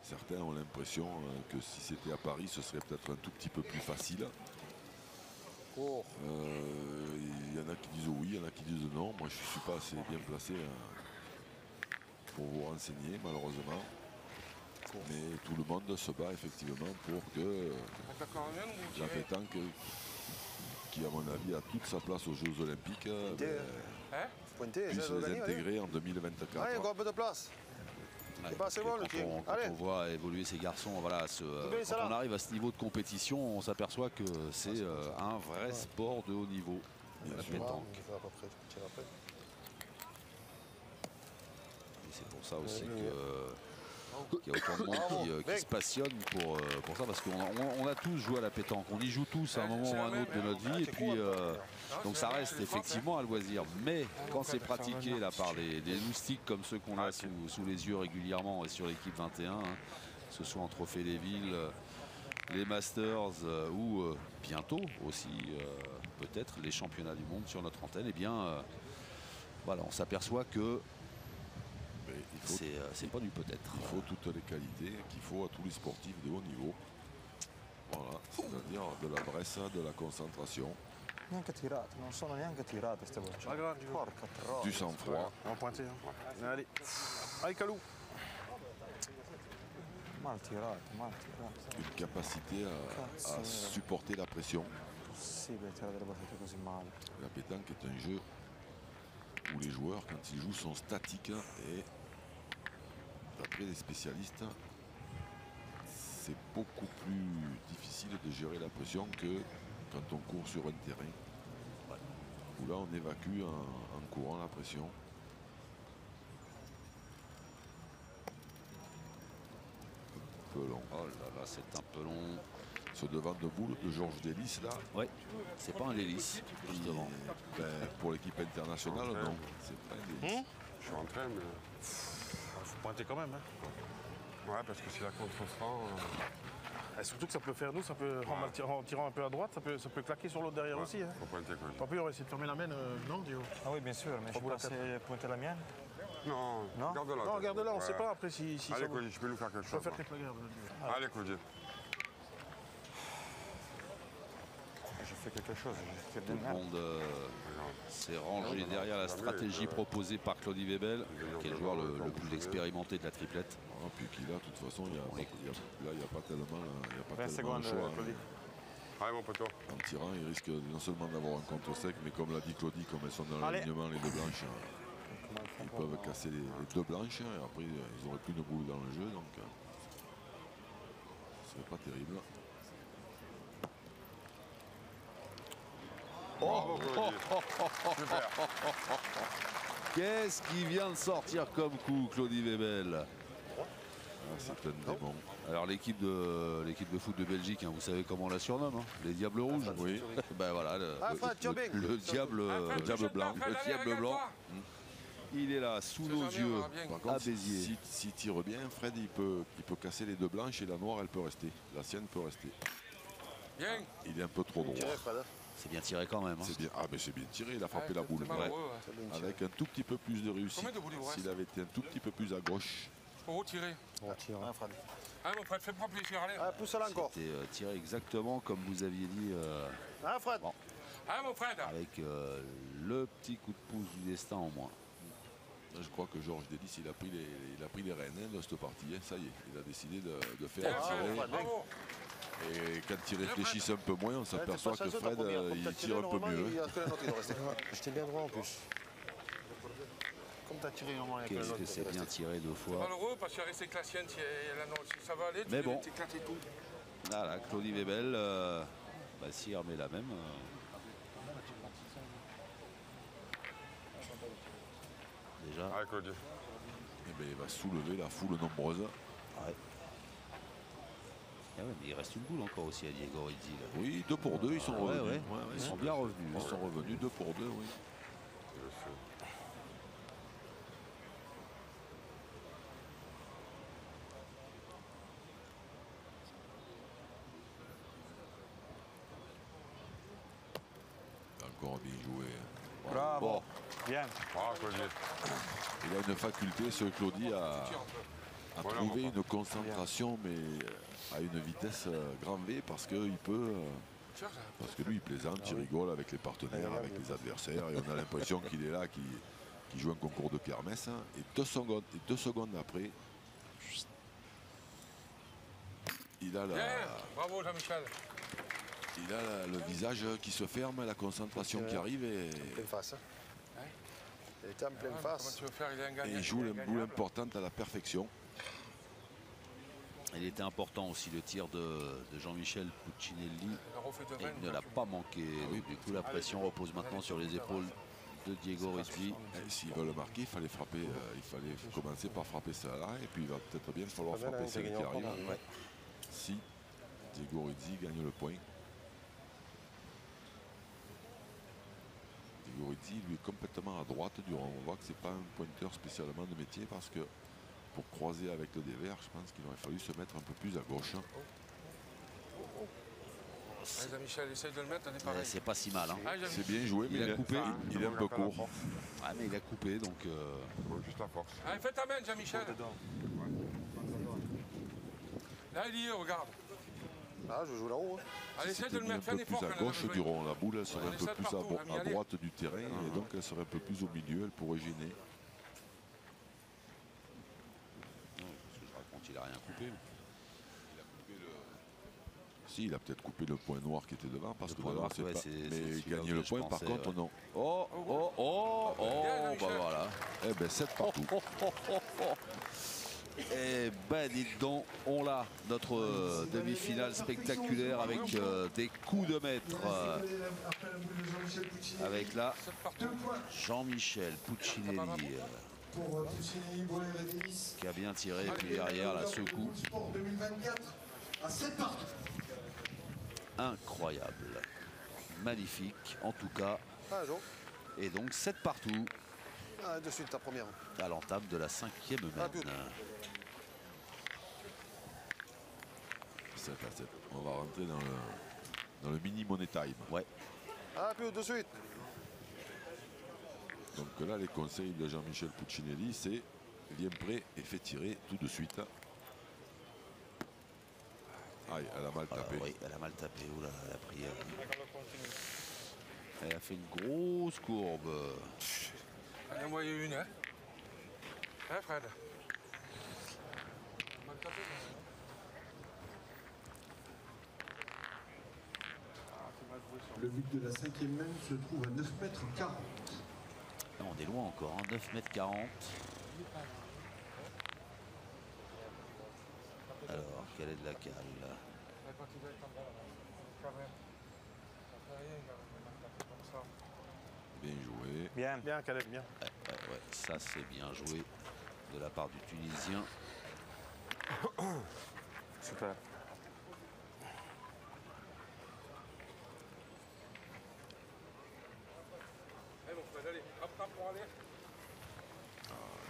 Certains ont l'impression que si c'était à Paris, ce serait peut-être un tout petit peu plus facile. Oh. Il y en a qui disent oui, il y en a qui disent non. Moi, je ne suis pas assez bien placé pour vous renseigner, malheureusement. Mais tout le monde se bat effectivement pour que la pétanque, qui à mon avis a toute sa place aux Jeux Olympiques, Pointé, puisse les intégrer en 2024. Allez, encore un peu de place. Ouais, C'est pas assez bon, le tir. quand Allez. on voit évoluer ces garçons, voilà, quand on arrive à ce niveau de compétition, on s'aperçoit que c'est un vrai sport de haut niveau, la pétanque. Et c'est pour ça aussi qu'il y a autant de monde qui se passionne pour ça, parce qu'on a tous joué à la pétanque, on y joue tous à un moment ou à un autre de notre vie, et puis donc ça reste effectivement un loisir. Mais quand c'est pratiqué là par des loustiques comme ceux qu'on a sous les yeux régulièrement et sur l'équipe 21, hein, que ce soit en Trophée des Villes, les Masters ou bientôt aussi peut-être les championnats du monde sur notre antenne, et bien voilà, on s'aperçoit que c'est pas du peut-être. Il faut toutes les qualités qu'il faut à tous les sportifs de haut niveau. Voilà, c'est-à-dire de la bresse, de la concentration. Neanche tirate, non sono neanche tirate queste bocce. Porca troia. Du sang-froid. On va pointer. Allez. Allez, Calou. Mal tirate, mal tirate. Une capacité à supporter la pression. Possibile tirare delle battute così male. La pétanque est un jeu où les joueurs, quand ils jouent, sont statiques et d'après les spécialistes, c'est beaucoup plus difficile de gérer la pression que quand on court sur un terrain où là on évacue en courant la pression. Un peu long. Oh là là, c'est un peu long. Ce devant de boule de Georges Délice là. Ouais, c'est pas un délice, justement. Pour l'équipe internationale, non. C'est pas un délice. Je suis rentré, mais. Faut pointer quand même. Hein. Ouais, parce que si la contre-franc. Et surtout que ça peut faire nous, ça peut, en tirant un peu à droite, ça peut claquer sur l'autre derrière aussi. Hein. Faut pointer quoi. Tant pis, on va essayer de fermer la main, non, Dio? Ah oui, bien sûr, mais je peux passer pointer la mienne. Non, Non, garde-la. non, garde-la, on ne sait pas après si Allez, ça Cody, je peux nous faire quelque Je chose. peux faire quelque chose. Allez, Cody. Je fais quelque chose, je fais de Tout le monde s'est rangé derrière la stratégie proposée par Claudie Webel, qui est le joueur le plus expérimenté de la triplette. Ah, puis qu'il a, de toute façon, il n'y a pas tellement, 20 secondes, le choix. Claudie. Allez, mon poteau. En tirant, il risque non seulement d'avoir un contre sec, mais comme l'a dit Claudie, comme elles sont dans l'alignement, les deux blanches, ils peuvent casser les deux blanches, et après, ils n'auraient plus de boule dans le jeu, donc ce serait pas terrible. Bravo, Cody. Super. Qu'est-ce qui vient de sortir comme coup, Claudie Webel? C'est un démon. Alors l'équipe de foot de Belgique, hein, vous savez comment on la surnomme, hein, les Diables Rouges. Oui. Ben voilà, le diable blanc. Le diable blanc. Il est là, sous nos yeux, Par à contre, Béziers. s'il tire bien, Fred, il peut casser les deux blanches et la noire, elle peut rester. La sienne peut rester. Bien. Il est un peu trop droit. C'est bien tiré quand même. Hein. C'est bien. Ah, mais c'est bien tiré, il a frappé la boule. Ouais. Avec un tout petit peu plus de réussite. Combien de boules il vous reste? S'il avait été un tout petit peu plus à gauche. Pour retirer. Allez, mon frère, fais-moi plaisir, allez. Allez, pousse-la encore. C'était tiré exactement comme vous aviez dit, Hein, Fred? Bon. Allez, mon frère. avec le petit coup de pouce du destin en moins. Je crois que Georges Délice, il a pris les rênes de cette partie. Hein. Ça y est, il a décidé de faire tirer. Bravo. Et quand il réfléchissent un peu moins, on s'aperçoit que Fred, il tire un peu mieux. J'étais bien droit en plus. Comme tu as tiré normalement avec Qu'est-ce que c'est bien tiré deux fois. Malheureux, parce qu'il est resté que la sienne, si ça va aller, tu Mais bon. t'éclater tout. Voilà, Claudie Webel, si elle remet la même. Déjà. Allez, Claudie. Eh ben, il va soulever la foule nombreuse. Ouais. Ah ouais, mais il reste une boule encore aussi à Diego Rizzi. Là. Oui, 2 pour 2, ils sont revenus. Ouais. Ouais, Ils sont bien revenus. Ils sont revenus 2 pour 2, oui. Encore bien joué. Bravo. Bon. Bien. Bravo, Claudie. Il a une faculté, ce Claudie, à Voilà, trouver mon une concentration, mais à une vitesse grand V, parce que il peut, parce que lui il plaisante, il rigole avec les partenaires, avec les adversaires, et on a l'impression qu'il est là, qu'il joue un concours de kermesse. Et 2 secondes après, il a Bien, bravo Jean-Michel. il a le visage qui se ferme, la concentration qui arrive, et Pleine face. Hein. Il était en pleine Comment face. tu veux faire? Il est un et gagnant. il joue le boule importante à la perfection. Il était important aussi le tir de Jean-Michel Puccinelli. Il a refait de Et reine, il ne l'a tu- pas manqué. Donc, du coup, la pression repose maintenant sur les épaules de Diego Rizzi. Et s'il veut le marquer, il fallait frapper, il fallait commencer par frapper ça là, et puis il va peut-être bien falloir Pas mal, frapper hein, celle t'as qui gagné arrive. encore, Ouais. Si Diego Rizzi gagne le point. Diego Rizzi, lui, est complètement à droite du rond. On voit que c'est pas un pointeur spécialement de métier, parce que pour croiser avec le dévers, je pense qu'il aurait fallu se mettre un peu plus à gauche. Allez, Jean-Michel, essaye de le mettre, on est Ouais, pareil. c'est pas si mal. Hein. Allez, C'est Jean-Michel. bien joué, mais Il a coupé. il est un peu court. Ah, mais il a coupé, donc Faut juste la force. Allez, fais ta main, Jean-Michel. Là, il y est, regarde. Ah, je joue là-haut. Hein. Allez, essaye de C'était le mis un mettre, fais un peu effort plus à quand même. gauche du rond. La boule, elle serait un Allez, peu ça plus partout, ami, à allez. droite du terrain, et donc elle serait un peu plus au milieu, elle pourrait gêner. non, parce que je raconte, il a rien coupé. Si, il a peut-être coupé le point noir qui était devant, parce Le que point devant, noir, c'est ouais, pas... c'est Mais celui-là gagner auquel le je point, par pensais, contre, ouais. non. Oh, oh, oh, oh, Bien, bah Jean-Michel. voilà. Eh ben 7 partout. Eh ben dites donc, on l'a, notre demi-finale spectaculaire avec des coups de maître. Après la boule de Jean-Michel Puccinelli. Avec là, 2 points Jean-Michel Puccinelli pour Puccinelli, Boller et Denis. qui a bien tiré, puis derrière la secoue. Sport 2024 à 7 partout. Incroyable. Magnifique, en tout cas. Ah, Jo. Et donc 7 partout Ah, de suite, ta première. à l'entame de la 5e Ah, tout. mène. 7 à 7. On va rentrer dans le mini money time. Ouais, Ah, plus de suite. Donc là, les conseils de Jean-Michel Puccinelli, c'est viens prêt et fais tirer tout de suite. Aïe, elle a mal alors, tapé. oui, elle a mal tapé. Oula, elle a pris. Elle a fait une grosse courbe. Elle a envoyé une, hein. Hein, Fred? Le but de la 5e main se trouve à 9 mètres 40. Là, on est loin encore, hein, 9,40 m. Alors, quelle est de la cale? Bien joué. Bien. Bien, Caleb, bien. Ouais, ça c'est bien joué de la part du Tunisien. Super. Allez, mon Fred, allez, rattrape pour aller.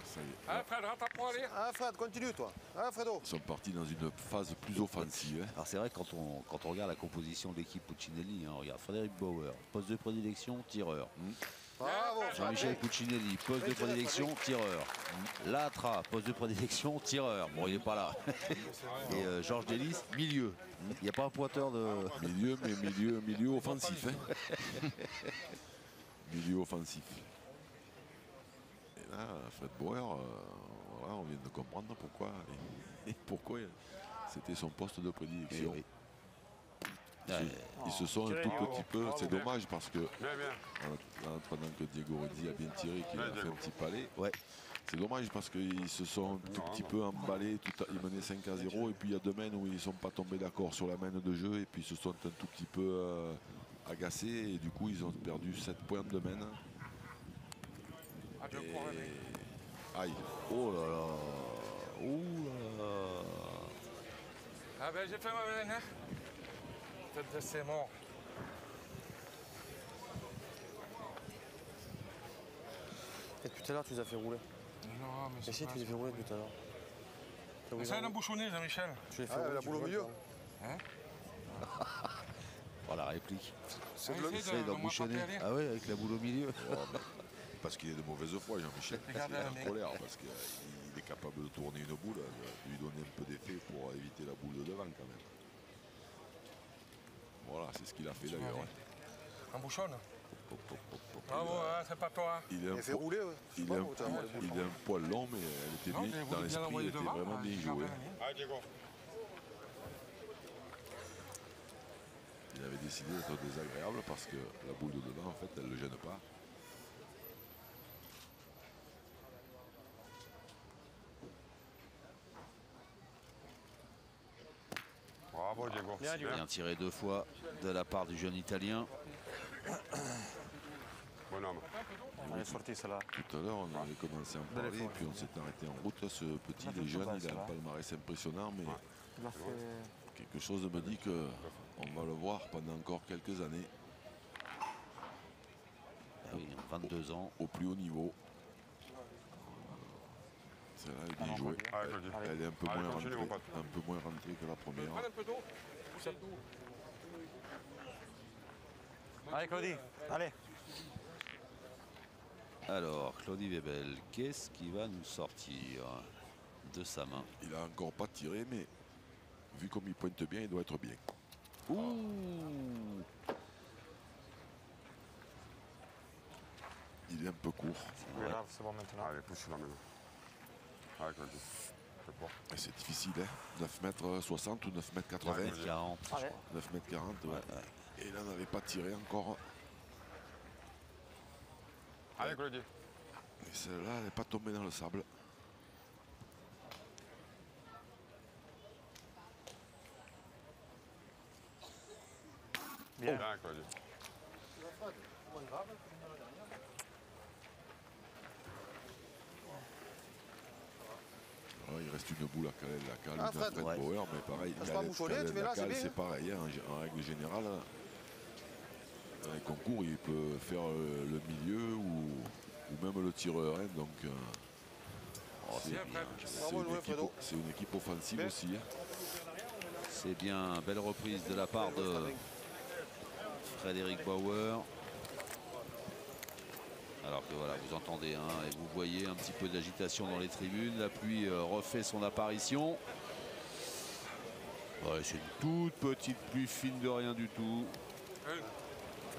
Ça y est. Hein, Fred, rattrape pour aller. Ah, Fred, continue, toi. Ah, Fredo. Ils sont partis dans une phase plus offensive. Hein. Alors c'est vrai que quand on regarde la composition de l'équipe Puccinelli, hein, on regarde Frédéric Bauer, poste de prédilection, tireur. Bravo. Jean-Michel Puccinelli, poste de prédilection, tireur. Latra, poste de prédilection, tireur. Bon, il n'est pas là. Et Georges Delis, milieu. Il n'y a pas un pointeur de... Milieu, mais milieu offensif. Hein. Milieu offensif. Et là, Fred Bauer, voilà, on vient de comprendre pourquoi c'était son poste de prédilection. Oui. Ils se sont un tout petit peu, c'est dommage parce que Bien, bien. pendant que Diego Rizzi a bien tiré, qu'il a fait un petit palais, Ouais. c'est dommage parce qu'ils se sont un tout petit peu emballés, ils menaient 5-0 et puis il y a 2 mènes où ils ne sont pas tombés d'accord sur la mène de jeu et puis ils se sont un tout petit peu agacés et du coup ils ont perdu 7 points de mène. Ah, je Et... crois, mais... Aïe, Oh là là. Oh là là. Ah ben, j'ai fait ma main, hein. Peut-être que c'est mort. Et tout à l'heure, tu les as fait rouler. Non, mais Et c'est si, pas... tu les as fait rouler tout à l'heure. T'as voulu Essaye rouler. d'embouchonner, Jean-Michel. Tu les fais Ah, rouler, la tu boule au vois, milieu. toi. Oh la réplique. C'est de Essaye l'homme. Essaye d'embouchonner. m'attraper, allez. Ah ouais, avec la boule au milieu. parce qu'il est de mauvaise foi Jean-Michel, il Regardez est la en main. colère parce qu'il est capable de tourner une boule, de lui donner un peu d'effet pour éviter la boule de devant quand même. Voilà, c'est ce qu'il a fait d'ailleurs. Un bouchon. Hop, hop, hop, hop. Bravo, hein, c'est pas toi. Il est un Il fait po- rouler, ouais. Je sais il pas est un- où t'as envoyé le il bouchon. est un poil long, mais elle était Non, bien, j'ai dans voulu bien l'esprit, il l'envoyer était devant. vraiment bien j'ai joué. jamais mis. Allez, Diego. Il avait décidé d'être désagréable parce que la boule de devant, en fait, elle ne le gêne pas. Bravo, Diego. Bien, Diego. Bien tiré 2 fois de la part du jeune Italien. Bonhomme. Elle est sortie celle-là. Tout à l'heure, on avait commencé à en parler, puis on s'est arrêté en route. Ce petit, il est jeune, il a un palmarès impressionnant, mais Il a fait... quelque chose me dit qu'on va le voir pendant encore quelques années, Ah oui, 22 ans. au plus haut niveau. Celle-là est bien jouée. Allez, Claudie. Elle est un peu, Allez, moins continue, rentrée, mon pote. un peu moins rentrée que la première. Prends un peu d'eau. Poussez le dos. Allez, Claudie, allez. Alors, Claudie Webel, qu'est-ce qui va nous sortir de sa main? Il a encore pas tiré, mais vu comme il pointe bien, il doit être bien. Ouh! Il est un peu court. C'est grave, c'est bon maintenant. Allez, pousse-la maintenant. Allez, Claudie. Fais pas. Et c'est difficile, hein. 9 mètres 60 ou 9 mètres 80. 40. Allez. 9 mètres 40, ouais. Et là, on n'avait pas tiré encore. Allez, Claudie. Et celle-là, elle n'est pas tombée dans le sable. Bien. Bien, Claudie. Alors, il reste une boule à caler de la cale, Ah, une à Fred. Fred Ouais. Bauer, mais pareil, Ah, c'est pas mouchonné, caler tu de mets la là, c'est cale, bien. c'est pareil, hein, en règle générale. Dans les concours, il peut faire le milieu ou même le tireur. Hein, donc, Oh, c'est Bien, bien. Fred. c'est Bravo, une, joué, équipe, Fredo. c'est une équipe offensive Bien. aussi. Hein. C'est bien. Belle reprise de la part de Frédéric Bauer. Alors que voilà, vous entendez, hein, et vous voyez un petit peu d'agitation dans les tribunes. La pluie refait son apparition. Ouais, c'est une toute petite pluie fine de rien du tout.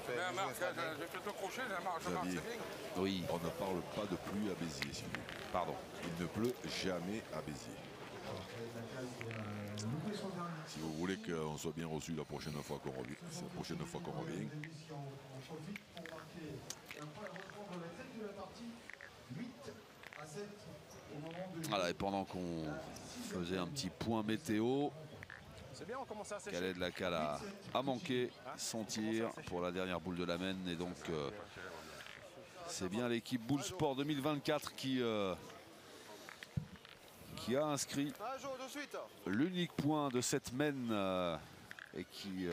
Mais la marque, j'ai fait le crochet, la marque, c'est Xavier. bien. Oui, On ne parle pas de pluie à Béziers, s'il vous plaît. pardon. Il ne pleut jamais à Béziers. Si vous voulez qu'on soit bien reçu la prochaine fois qu'on revient, c'est la prochaine fois qu'on revient. Voilà, et pendant qu'on faisait un petit point météo, C'est bien, on commence à sécher. Khaled Lacal a manqué son tir pour la dernière boule de la Maine. Et donc, c'est bien l'équipe Boule Sport 2024 qui a inscrit Ah, Jo, de suite. l'unique point de cette Maine et qui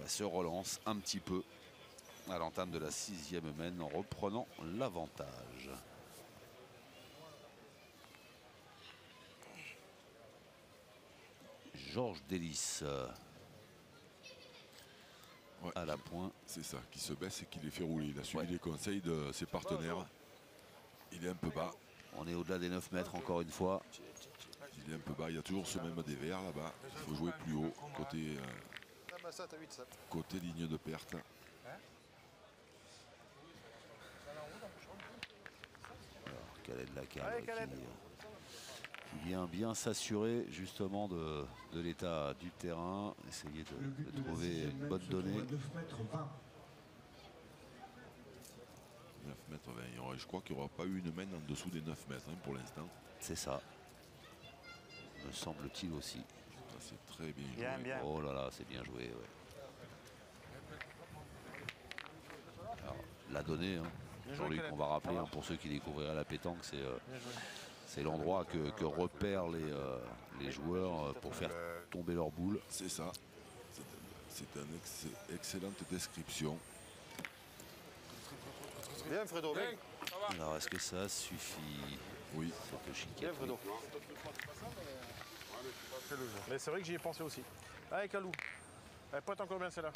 se relance un petit peu à l'entame de la 6e Maine en reprenant l'avantage. Georges Delis Ouais, à la pointe. c'est ça, qui se baisse et qui les fait rouler. Il a suivi les conseils de ses partenaires. Il est un peu bas. On est au-delà des 9 mètres encore une fois. Il est un peu bas. Il y a toujours ce même dévers là-bas. Il faut jouer plus haut, côté, Ah, bah ça, t'as 8, ça. côté ligne de perte. Khaled Lacal Allez, Khaled. qui vient bien s'assurer justement de l'état du terrain, essayer de trouver une bonne donnée. 9 mètres 20. 9 mètres 20. Je crois qu'il n'y aura pas eu une main en dessous des 9 mètres hein, pour l'instant. C'est ça, me semble-t-il aussi. Ça, c'est très bien joué. Bien, bien. Oh là là, c'est bien joué. Ouais. Alors, la donnée, hein. Jean-Luc, on va rappeler hein, pour ceux qui découvriraient la pétanque, c'est l'endroit que repèrent les joueurs pour faire tomber leur boule. C'est ça. C'est une excellente description. Bien, Fredo, bien. Alors, est-ce que ça suffit? Oui. Cette Bien, chiquette, oui. Fredo. Mais c'est vrai que j'y ai pensé aussi. Allez, Kalou. Elle pointe encore bien celle-là.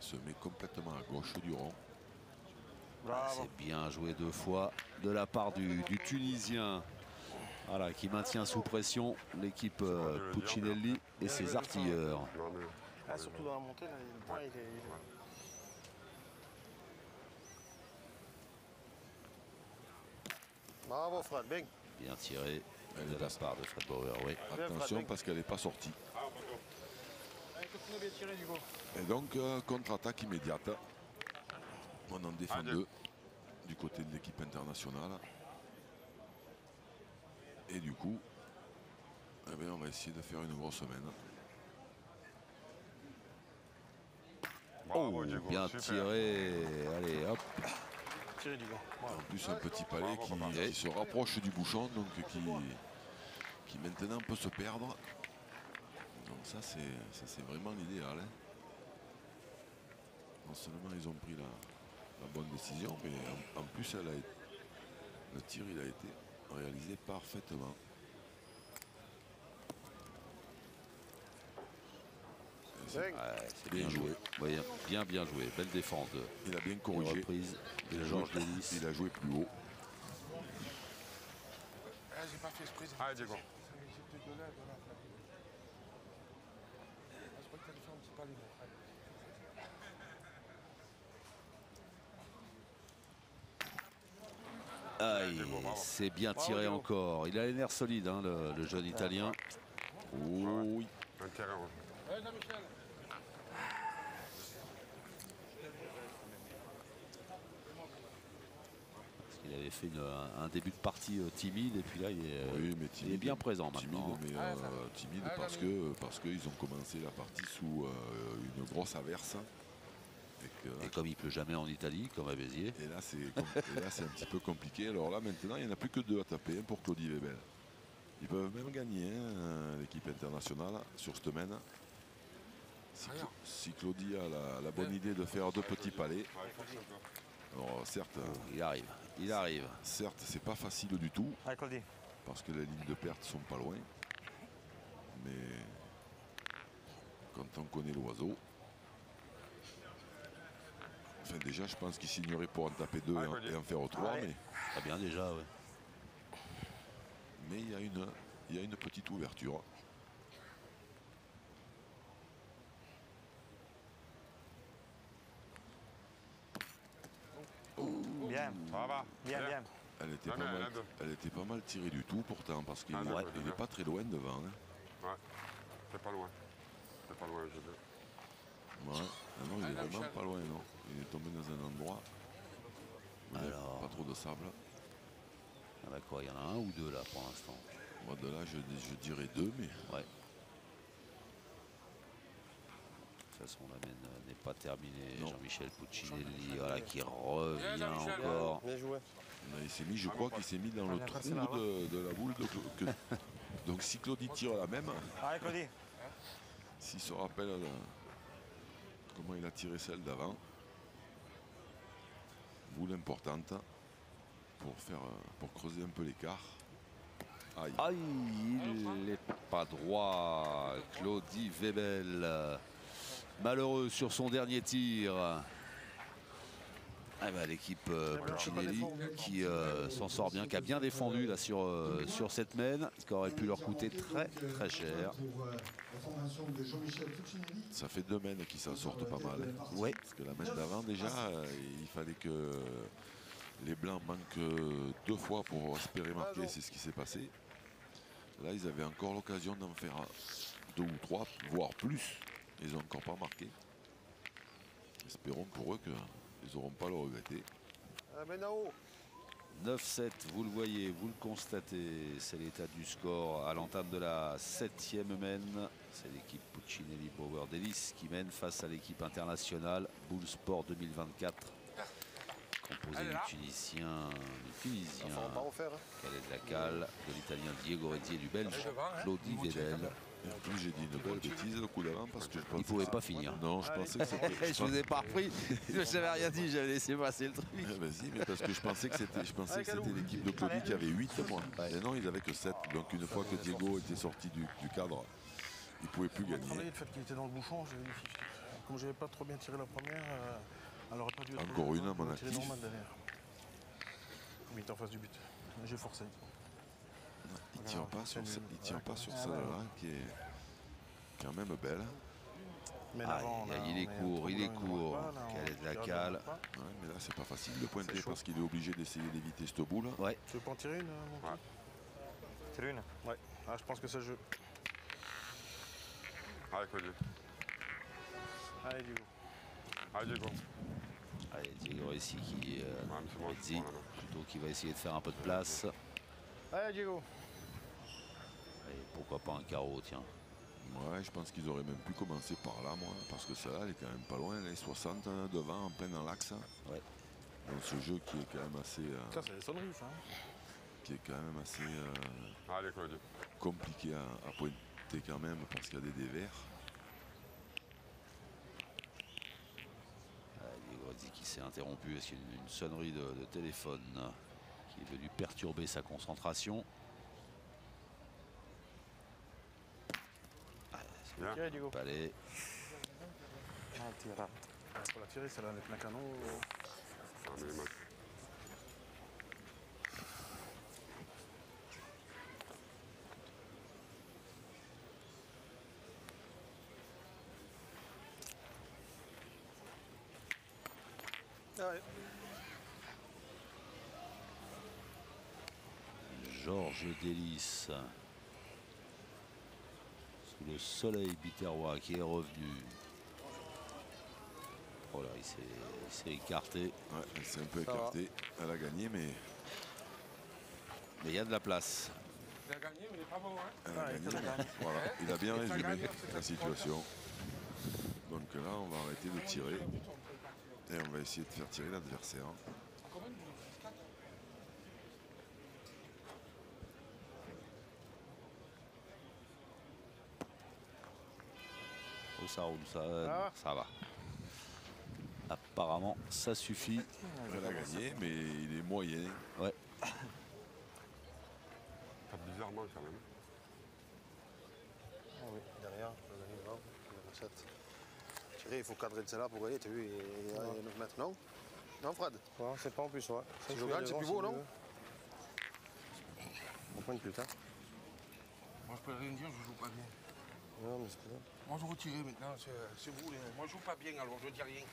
se met complètement à gauche du rond. Bravo. C'est bien joué 2 fois de la part du Tunisien. Voilà, qui maintient sous pression l'équipe Puccinelli et ses artilleurs. Ah, surtout dans la montée, là, le point, il est... Bravo Fred, bing. Bien tiré Elle de est la pas- part de Fred Bauer, oui. Attention parce qu'elle n'est pas sortie. Allez, continue bien tirer, Hugo. Et donc, contre-attaque immédiate. On en défend 2 du côté de l'équipe internationale. Et du coup, eh bien, on va essayer de faire une grosse semaine. Bravo, Oh, Diego, bien super. tiré. Allez, hop. Tirez, Hugo. Voilà. En plus, un petit palais qui se rapproche du bouchon, donc qui maintenant peut se perdre. Donc ça, c'est vraiment l'idéal. Hein. Non seulement ils ont pris la bonne décision, mais en plus, le tir il a été réalisé parfaitement. Et c'est- Bing. Ouais, c'est Bien bien joué. joué. Oui, bien joué. Belle défense de Il a bien une corrigé. reprise Il de a Georges joué- Delis. il a joué plus haut. Ah, j'ai pas fait exprès. Allez, Diego. J'étais de là, voilà. Je crois que t'allais faire un petit palais, moi. Allez. Aïe, Bravo. c'est bien Bravo, tiré Diego. encore. Il a les nerfs solides, hein, le jeune Italien. Oh oui. Un terrain. Allez, Jean-Michel. Il avait fait un début de partie timide et puis là il est, Oui, mais il est bien présent timide, maintenant. mais timide Ah, parce qu'ils ont commencé la partie sous une grosse averse. Et comme il pleut jamais en Italie, comme à Béziers. Et là, c'est un petit peu compliqué. Alors là, maintenant, il n'y en a plus que 2 à taper pour Claudie Webel. Ils peuvent même gagner l'équipe internationale sur cette semaine. Si Claudie a la bonne idée de faire 2 petits palais. Alors certes, Il arrive. certes, c'est pas facile du tout Allez, Claudie. parce que les lignes de perte sont pas loin. Mais quand on connaît l'oiseau, enfin déjà, je pense qu'il signerait pour en taper 2 et en faire 3, Ouais. Très bien déjà, ouais. mais il y a une petite ouverture. Bien. Ça va. Bien, bien. Elle était, Ah, pas mais mal, elle a deux. elle était pas mal tirée du tout pourtant parce qu'il Ah, n'est d'accord, d'accord. pas très loin devant. Hein. Ouais. C'est pas loin. C'est pas loin, je veux. Ouais. Ah non, il est vraiment pas loin, non. Il est tombé dans un endroit où il n'y a Alors. pas trop de sable. Il y en a quoi? Il y en a un ou deux là pour l'instant. Moi de là, je dirais 2, mais Ouais. De toute façon, la mène n'est pas terminée. Non. Jean-Michel Puccinelli, voilà, qui revient Jean-Michel. encore. Bien joué. il s'est mis, je crois qu'il s'est mis dans le Allez, trou passez là, de la boule. Donc si Claudie tire la même, Allez, Claudie. s'il se rappelle comment il a tiré celle d'avant, boule importante pour creuser un peu l'écart. Aïe. Aïe, il n'est pas droit. Claudie Webel, malheureux sur son dernier tir. Ah bah, l'équipe Puccinelli qui s'en sort bien, qui a bien défendu là sur cette mène, ce qui aurait pu leur coûter très très cher. Ça fait 2 mènes qui s'en sortent pas mal. Oui. Parce que la mène d'avant déjà, il fallait que les blancs manquent 2 fois pour espérer marquer, c'est ce qui s'est passé. Là, ils avaient encore l'occasion d'en faire 2 ou 3, voire plus. Ils n'ont encore pas marqué. Espérons pour eux qu'ils n'auront pas à le regretter. Benao. 9-7, vous le voyez, vous le constatez, c'est l'état du score à l'entame de la 7e mène. C'est l'équipe Puccinelli Bauer Delis qui mène face à l'équipe internationale Bull Sport 2024. Composée Elle est du là. Tunisien, On va pas refaire. Hein. Khaled Lacal, de l'Italien Diego Rezzi et du Belge Elle est devant, hein. Claudie Webel. Et en plus, j'ai dit une belle bêtise le coup d'avant parce que je pensais Il pouvait que- pas finir. Non, je pensais que c'était. Je vous ai pas repris, je n'avais rien dit, j'avais laissé passer le truc. Vas-y, mais parce que je pensais que c'était l'équipe de Claudie qui avait 8 points. Et non, ils avaient que 7. Donc une fois que Diego était sorti du cadre, il ne pouvait plus On a gagner. travaillé le fait qu'il était dans le bouchon, j'ai vérifié. comme j'avais pas trop bien tiré la première, elle aurait pas dû être Encore une à mon tiré actif. normal derrière. Mais il était en face du but. J'ai forcé. Il tire pas sur, celle-là qui est quand même belle. Mais Ah, l'avant, on a- il est on a un court, trop il est blanc, court. on voit pas, là, Quelle est de la on cale. regarde pas. Ouais, mais là, c'est pas facile de pointer C'est chaud. parce qu'il est obligé d'essayer d'éviter cette boule. Ouais. Tu veux pas en tirer une mon petit? Tire une. Ouais. Ah, je pense que c'est le jeu. Allez, Claudio. Allez, Diego. Allez, Diego. Allez, Diego ici qui c'est bon, dit voilà. plutôt qu'il va essayer de faire un peu de place. Allez, Diego. Et pourquoi pas un carreau, tiens. Ouais, je pense qu'ils auraient même pu commencer par là, moi, parce que celle-là, elle est quand même pas loin, elle est 60 devant, en plein dans l'axe. Ouais. Donc ce jeu qui est quand même assez, Ça, c'est des sonneries, ça. qui est quand même assez Allez, Claudio. compliqué à pointer quand même, parce qu'il y a des dévers. Diego dit qu'il s'est interrompu parce qu'il y a une sonnerie de téléphone qui est venue perturber sa concentration. Bien. Tiens, Diego. Palais. Ah, tire. Pour la tirer, celle-là, elle est plein canon. Ah, mais les matchs. Ah ouais. Georges Délice. Sous le soleil biterrois qui est revenu. Oh là, il s'est écarté. Ouais, elle s'est un peu écartée. Elle a gagné, mais Mais il y a de la place. Il a gagné, mais il n'est pas bon. Hein. elle a gagné. Voilà, il a bien résumé la situation. Donc là, on va arrêter de tirer. Et on va essayer de faire tirer l'adversaire. Oh, ça roule, ça va. Apparemment, ça suffit. Elle a gagné, mais il est moyen. Ouais. Tape bizarrement quand même. Ah oui, derrière, je vais gagner devant. Numéro 7. Tirer, il faut cadrer de celle-là pour gagner, tu as vu, il y a 9 mètres, non? Non, Fred? Ouais, c'est pas en plus, ouais. Si je gagne, c'est plus beau, non? On pointe plus tard. Moi, je peux rien dire, je joue pas bien. Non, mais c'est pas grave. Moi, je retire maintenant, c'est vous. Moi, je joue pas bien, alors je dis rien.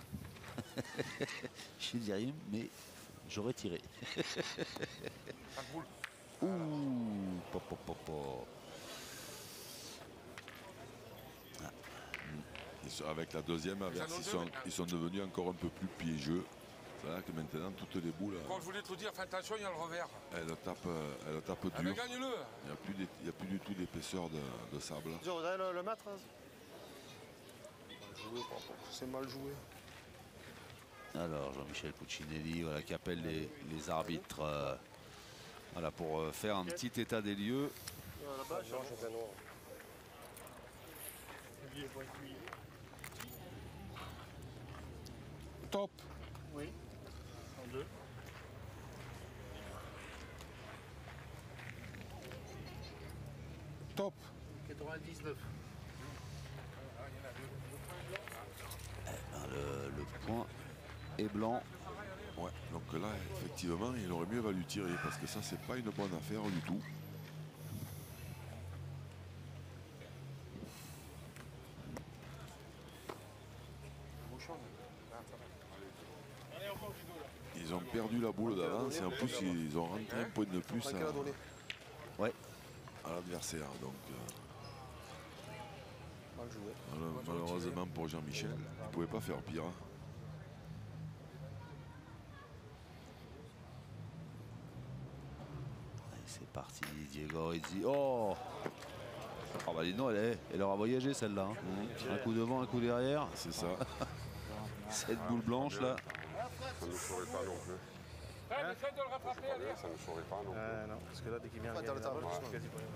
Je dis rien, mais j'aurais tiré. Pas de boule. Ouh, po. Avec la deuxième averse, ils sont devenus encore un peu plus piégeux. C'est là que maintenant, toutes les boules, Bon, je voulais te dire, fais attention, il y a le revers. elles tapent Ah, mais dur. gagne-le. Il n'y a plus du tout d'épaisseur de sable. Vous avez le mettre? C'est mal joué. Alors, Jean-Michel Puccinelli, voilà, qui appelle les arbitres voilà, pour faire un petit état des lieux. Là-bas, je noir. Top. Oui. En deux. Top. 99. Le point est blanc. Ouais, donc là, effectivement, il aurait mieux valu tirer parce que ça, c'est pas une bonne affaire du tout. Ils ont perdu la boule d'avance et en plus, ils ont rentré un point de plus Ouais. à l'adversaire. Donc, Mal joué. malheureusement pour Jean-Michel, il ne pouvait pas faire pire. C'est parti, Diego Rizzi. Oh, oh bah dis donc, elle aura voyagé celle-là. Hein. Un coup devant, un coup derrière. C'est ça. Cette boule blanche là. Ça ne nous saurait pas non plus. Allez, essaye de le rattraper, allez. Ça ne nous saurait pas non plus. Non, parce que là, dès qu'il vient, Ouais, il dans le la balle, tableau, c'est quasi pas grave.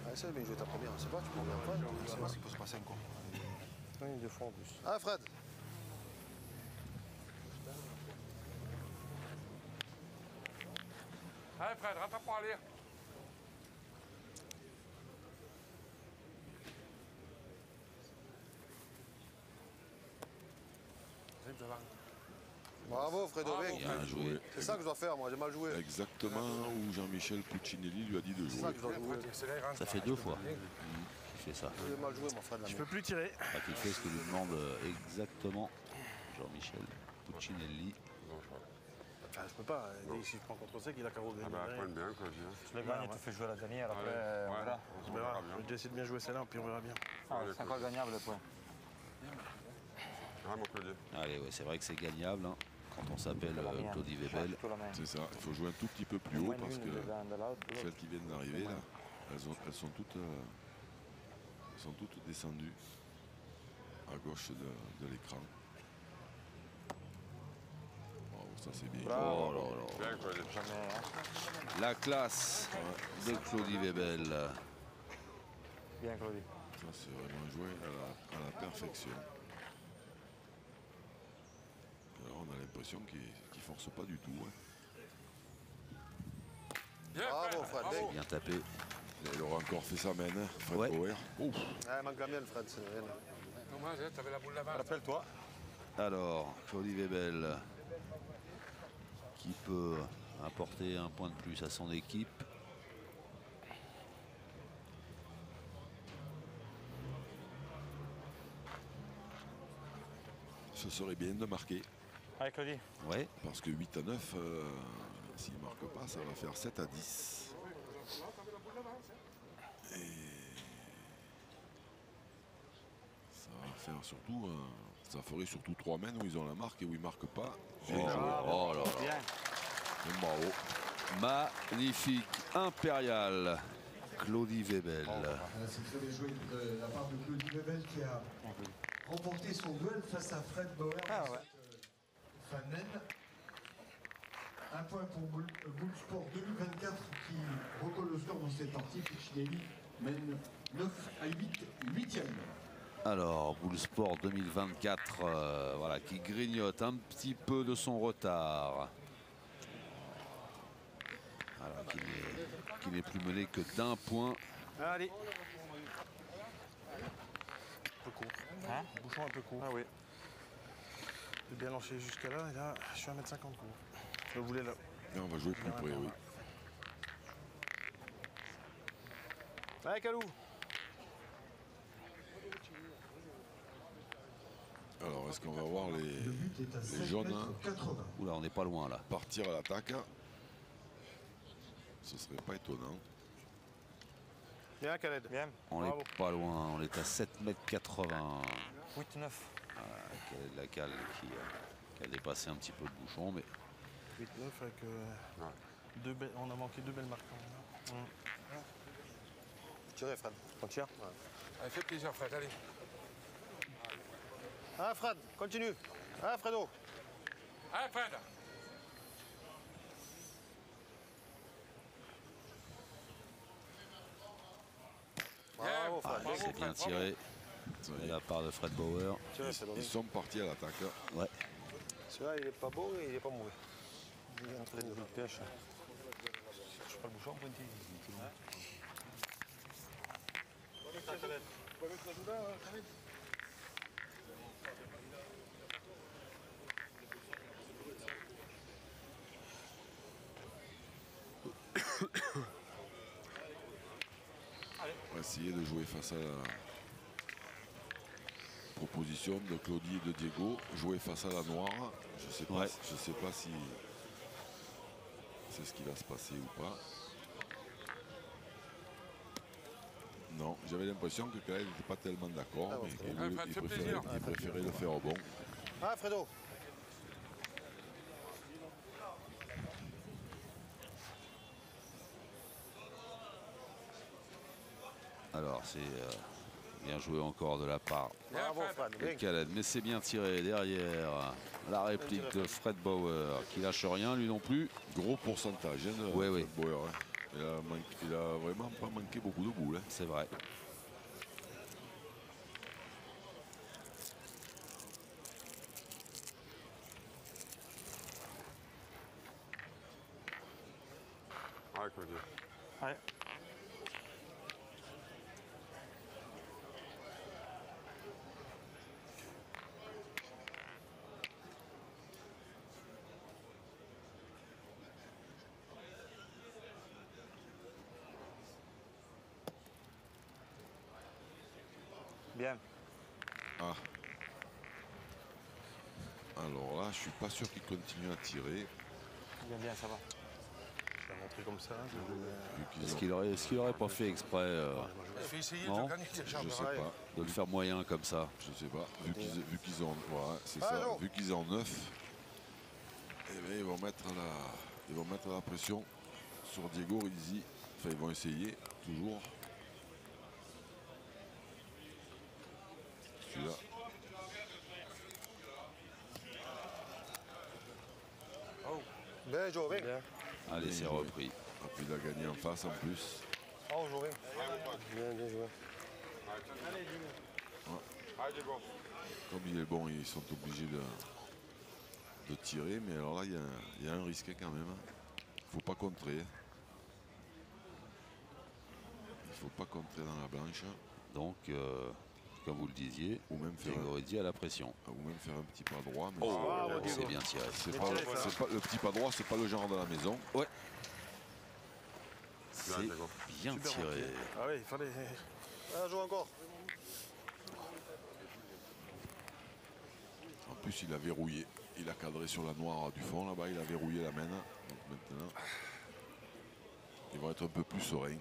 Ah, essaye de bien jouer ta première, je sais pas, tu peux bien après. C'est pas ce qui peut se passer encore. Oui, deux fois en plus. Ah, Fred? Allez, Fred, rattrape pour aller. Bravo Fredo, bien. Bien joué. C'est ça que je dois faire, moi j'ai mal joué. Exactement où Jean-Michel Puccinelli lui a dit de C'est jouer. ça que je dois jouer. Ça fait 2 fois qu'il fait ça. J'ai mal joué, mon Fred. Je peux plus tirer. Enfin, qu'il fait ce que lui demande exactement Jean-Michel Puccinelli. Enfin, je peux pas. Si je prends contre sec, il a carreau Ah bah, prends bien, quoi, bien. Tu le gagnes et tu fais jouer la dernière. Après, on verra. On verra Je bien. vais déjà essayer de bien jouer celle-là, puis on verra bien. Ah, c'est encore gagnable le point. Ah, mon Claudier. Allez, ouais, c'est vrai que c'est gagnable hein, quand on s'appelle Claudie Webel. Plutôt la main. C'est ça, il faut jouer un tout petit peu plus haut Moins parce l'une que de l'autre, de l'autre. celles qui viennent d'arriver là, elles sont toutes descendues à gauche de l'écran. Bravo, ça c'est bien. Oh là là. Bien, Claudier. Jamais, hein. La classe de Claudie Webel. Bien, Claudie. Ça c'est vraiment joué à la perfection. Alors on a l'impression qu'il ne force pas du tout. Hein. Bien, Bravo Fred, bien. Bien tapé. Il aura encore fait sa main, hein, Fred Ouais. Bauer. Ouf. Ah, il manque la mienne, Fred, c'est rien. Dommage, hein, t'avais la boule là-bas. Rappelle-toi. Alors, Claudie Webel qui peut apporter un point de plus à son équipe. Ce serait bien de marquer. Allez, Claudie. Ouais, Parce que 8 à 9, s'il ne marque pas, ça va faire 7 à 10. Et ça va faire surtout, ça ferait surtout 3 mains où ils ont la marque et où ils ne marquent pas. Bien joué. oh là là. Bien. Et bravo. Magnifique, impérial. Claudie Webel. C'est très bien joué de la part de Claudie Webel qui a remporté son duel face à Fred Bauer. Ah ouais. Fanen. Un point pour Bullsport 2024 qui recolle le score dans cette partie. Puccinelli mène 9 à 8, 8e. Alors, Bullsport 2024, voilà, qui grignote un petit peu de son retard. Alors, qui n'est plus mené que d'un point. Allez. Un peu court. Hein? Bouchon un peu court. Ah oui. J'ai bien lancé jusqu'à là, et là, je suis à 1m50 court. Je voulais là. Là, on va jouer plus près, oui. Allez, Calou. Alors, est-ce qu'on va voir Le but est à les 7 jaunes mètres 80. Oula, on n'est pas loin là. partir à l'attaque? Ce serait pas étonnant. Bien, Khaled. Bien. On Bravo. n'est pas loin, on est à 7,80 m. 8-9. Khaled Lacal qui a dépassé un petit peu le bouchon, mais 8-9 avec on a manqué 2 belles marques. Tirez, Fred. On tire. Allez, fais plaisir, Fred, allez. Ah, Fred, continue. Ah, Fredo. Allez, Fred. Bravo, Fred. Bravo, c'est bien Fred, tiré de la part de Fred Bauer. Tirez, Fredo. Ils sont partis à l'attaque. Ouais. Celui-là, il est pas beau et il est pas mauvais. Il est en train de pêche. Je sais pas le bouchon, Pointy. On va essayer de jouer face à la proposition de Claudie et de Diego. Jouer face à la noire. Je sais pas, Ouais. je sais pas si c'est ce qui va se passer ou pas. Non, j'avais l'impression que Khaled n'était pas tellement d'accord, Ah, mais ouais, qu'il Fred, fais plaisir. préférait le faire au bon. Ah, Fredo. Alors c'est bien joué encore de la part Bravo, Fred. de Bien. Khaled, mais c'est bien tiré derrière la réplique de Fred Bauer qui lâche rien lui non plus. Gros pourcentage, hein, de Ouais, ouais. Fred Bauer, hein. Il a vraiment pas manqué beaucoup de boules. Hein. C'est vrai. Allez, Claudier. Allez. Bien. Ah. Alors là, je suis pas sûr qu'il continue à tirer. Bien, bien, ça va. Je l'ai montré comme ça. Vu qu'ils Est-ce qu'il aurait pas fait exprès Il fait essayer Non. de gagner déjà. Je sais pas. de le faire moyen comme ça? Je sais pas. Vu qu'ils ont. Voilà, c'est Ah, ça. non. Vu qu'ils ont 9, eh bien, ils vont mettre la pression sur Diego Rizzi. Enfin, ils vont essayer, toujours. Celui-là. Bien joué. Bien. Allez, c'est joué. repris. Et puis il a gagné en face en plus. Oh, joué. Bien joué. Allez, bon. Comme il est bon, ils sont obligés de tirer. Mais alors là, il y a un risque quand même. Il ne faut pas contrer. Il ne faut pas contrer dans la blanche. Donc, comme vous le disiez, Ou même faire, Diego Rizzi à la pression. ou même faire un petit pas droit. Mais C'est bien tiré. c'est pas, le petit pas droit, c'est pas le genre de la maison. C'est Diego. bien tiré. Ah oui, il fallait. Ah, joue encore. En plus, il a verrouillé. Il a cadré sur la noire du fond là-bas. Il a verrouillé la main. Donc maintenant, ils vont être un peu plus sereins.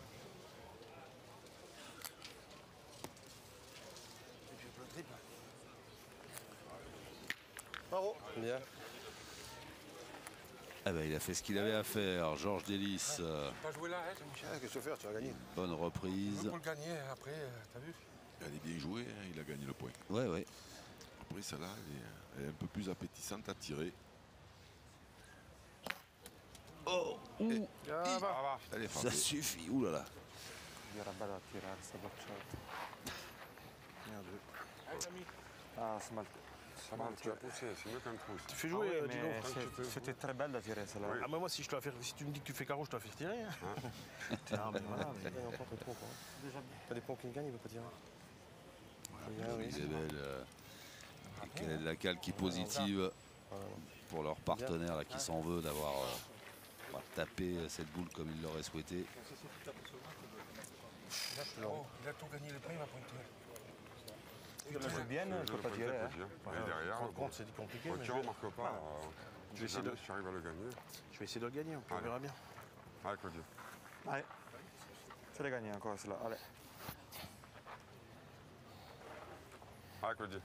Bravo. Bien. Ah ben, il a fait ce qu'il avait à faire. Georges Delis, Pas joué là, hein, Michel. Qu'est-ce que tu veux faire? Tu vas gagner. bonne reprise. Pour le gagner, après, t'as vu? Elle est bien jouée. Hein, il a gagné le point. Ouais, ouais. Après, celle-là, elle est un peu plus appétissante à tirer. Oh, ouh, Ah, bah. Elle est ça frappée. suffit. Ouh là là. Era bello a tirare, sta bocciata. Merde. Ah, sbagliato. Ça va, tu l'as poussé, c'est mieux qu'un trou. Tu fais Ah jouer, oui, Dino. mais c'était très belle à tirer celle-là. Oui. Ah, mais moi, si tu me dis que tu fais carreau, je te la fais tirer. Hein. Ah, mais voilà. Mais... Il y a encore un peu trop, quoi. T'as des points qui gagnent, il ne peut pas tirer. Isabelle, quelle est la cale qui est positive pour leur partenaire là, qui s'en veut d'avoir tapé cette boule comme il l'aurait souhaité. Oh, il a tout gagné le point, il va pointer. Il joue bien, il ne peut pas tirer. Hein. Et derrière, Par contre, c'est compliqué. ok, Mais on ne marque pas. Je vais essayer de- Si tu arrives à le gagner. je vais essayer de le gagner, on verra bien. Allez, Claudio. Allez, se l'est gagné encore celle-là. Allez. Allez, Claudio.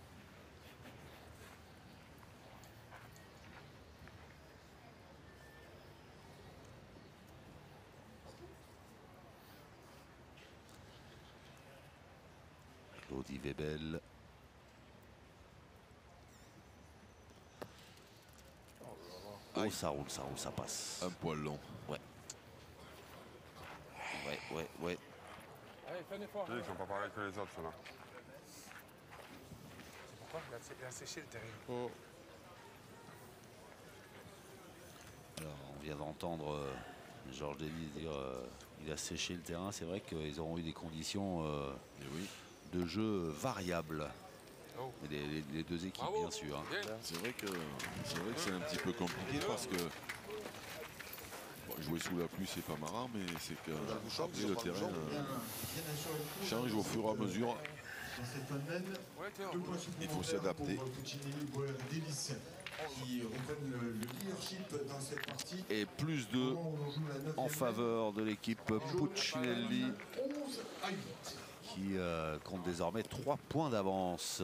Claudie Webel. Oh, ça roule, ça passe. Un poil long. Ouais, ouais. Allez, fais un effort. Ils ne sont pas pareils que les autres, ceux-là. Pourquoi? Il a séché le terrain. Alors, on vient d'entendre Georges Delis dire il a séché le terrain. C'est vrai qu'ils auront eu des conditions Et oui. de jeu variables. Oh. Et les deux équipes, Bravo. bien sûr. Hein. Bien. C'est vrai que c'est un petit peu compliqué parce que bon, jouer sous la pluie c'est pas marrant, mais c'est que après, le terrain change au fur et à mesure. Dans cette domaine, Ouais, t'es en 2 points Il faut supplémentaires s'adapter. pour Puccinelli, Boer, Delis, qui reprennent le leadership dans cette partie. Et plus Au 2 moment où on joue la 9e en faveur de l'équipe Puccinelli 11 à 8. qui compte désormais 3 points d'avance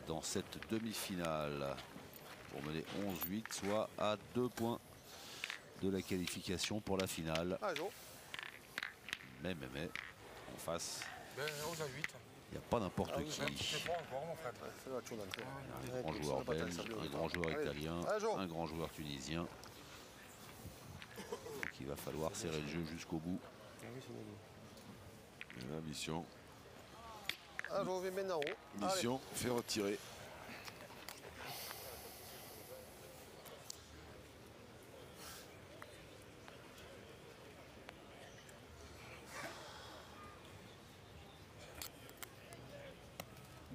dans cette demi-finale pour mener 11-8, soit à 2 points de la qualification pour la finale. Ah, joue. Mais en face, Ben, 11 à 8. il n'y a pas n'importe qui. C'est bon encore, mon frère. Fais la tune d'entrée. Un grand joueur belge, un grand joueur italien, un grand joueur tunisien. Donc il va falloir serrer le jeu jusqu'au bout. Et la mission, Ah, je vais maintenant. faire retirer.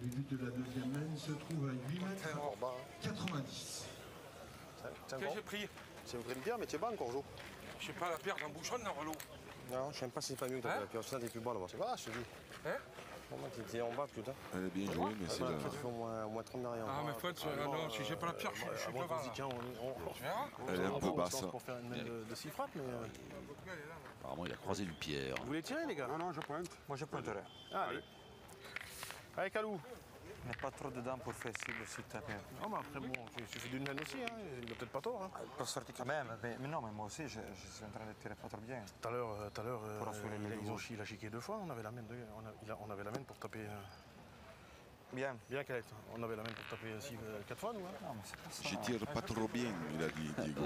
Le but de la 9e main se trouve à 8 mètres Hors bas. 90. Tiens, Qu'est-ce que bon. j'ai pris? C'est vrai bien, mais tu es pas encore, Jo. Je sais pas, la pierre d'un bouchon dans l'eau. Non, je sais même pas si c'est pas mieux que Hein? la pierre. Sinon, t'es plus bas là-bas. C'est pas, je te dis. Hein? Moment, tu étais en bas tout à l'heure. Elle est bien jouée, mais c'est Voilà, là. tu fais au moins 30 derrière. Ah, mais Fred, non, si j'ai pas la pierre, je suis devant. On tiens, Tu verras. Elle est un peu basse. pour faire une main de 6 frappes, mais... Apparemment, il a croisé une pierre. Vous voulez tirer, les gars? Non, non, je pointe. Moi, je pointerai. Allez. Allez, Calou. Il n'y a pas trop de dents pour faire cible si tu tapes. Non, mais après, bon, il suffit d'une main aussi, hein. Il n'a peut-être pas tort. Hein. Il peut sortir quand même, mais non, mais moi aussi, je suis en train de tirer pas trop bien. Tout à l'heure, Pour assurer les il gauches. a chiqué 2 fois, on avait la main, on avait la main pour taper... Bien. Bien, Calette. On avait la main pour taper 4 fois, nous. Hein. Non, mais c'est pas ça. J'y tire pas trop bien, il a dit Diego.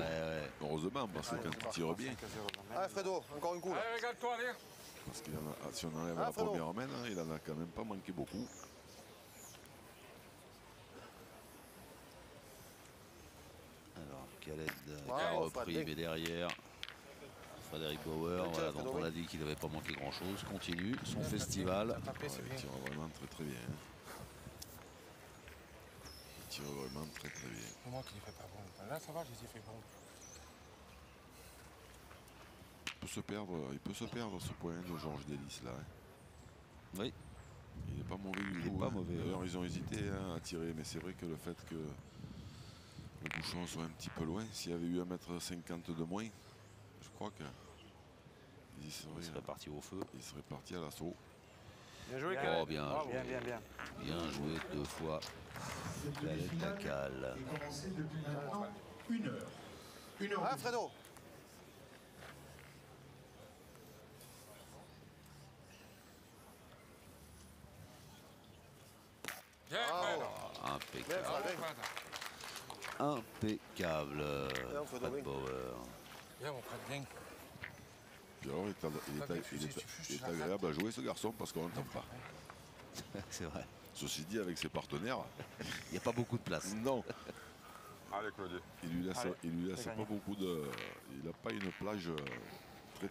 Heureusement, parce que quand il tire bien, Allez, Fredo, encore une coup. Là. Allez, regarde-toi, allez. parce qu'il en a, si on enlève Ah, la Fredo. première main, hein, il en a quand même pas manqué beaucoup. Alors, Khaled qui Wow, a repris, Frédéric. mais derrière, Frédéric Bauer, voilà, dont on a dit qu'il n'avait pas manqué grand-chose, continue son festival. Taper, c'est Il bien. tire vraiment très bien. Hein. Il tire vraiment très bien. C'est moi qui les fais pas bon. Là, ça va, je les ai fait bon. Il peut se perdre ce point de Georges Delis là. Hein. Oui, Il n'est pas mauvais du Il tout. est pas hein. mauvais, D'ailleurs, ils ont hésité hein, à tirer, mais c'est vrai que le fait que le bouchon soit un petit peu loin, s'il y avait eu 1,50 m de moins, je crois que il serait parti au feu. il serait parti à l'assaut. Bien joué, Oh, Calette. bien Bravo. joué. Bien. Bien joué 2 fois. Cette Khaled demi-finale Lacal. est commencée depuis maintenant 1 heure. 1 heure. Ah, Fredo. Bien, Ah, Fred. bien, Impeccable. Fred. Impeccable. Bien, Fredo, Fred oui. Bauer. Bien, mon Fred, bien. Puis alors, il est agréable à jouer ce garçon parce qu'on n'entend pas. C'est vrai. Ceci dit, avec ses partenaires, Il n'y a pas beaucoup de place. non, Allez, Claudier. il lui laisse c'est pas gagné. beaucoup de. Il n'a pas une plage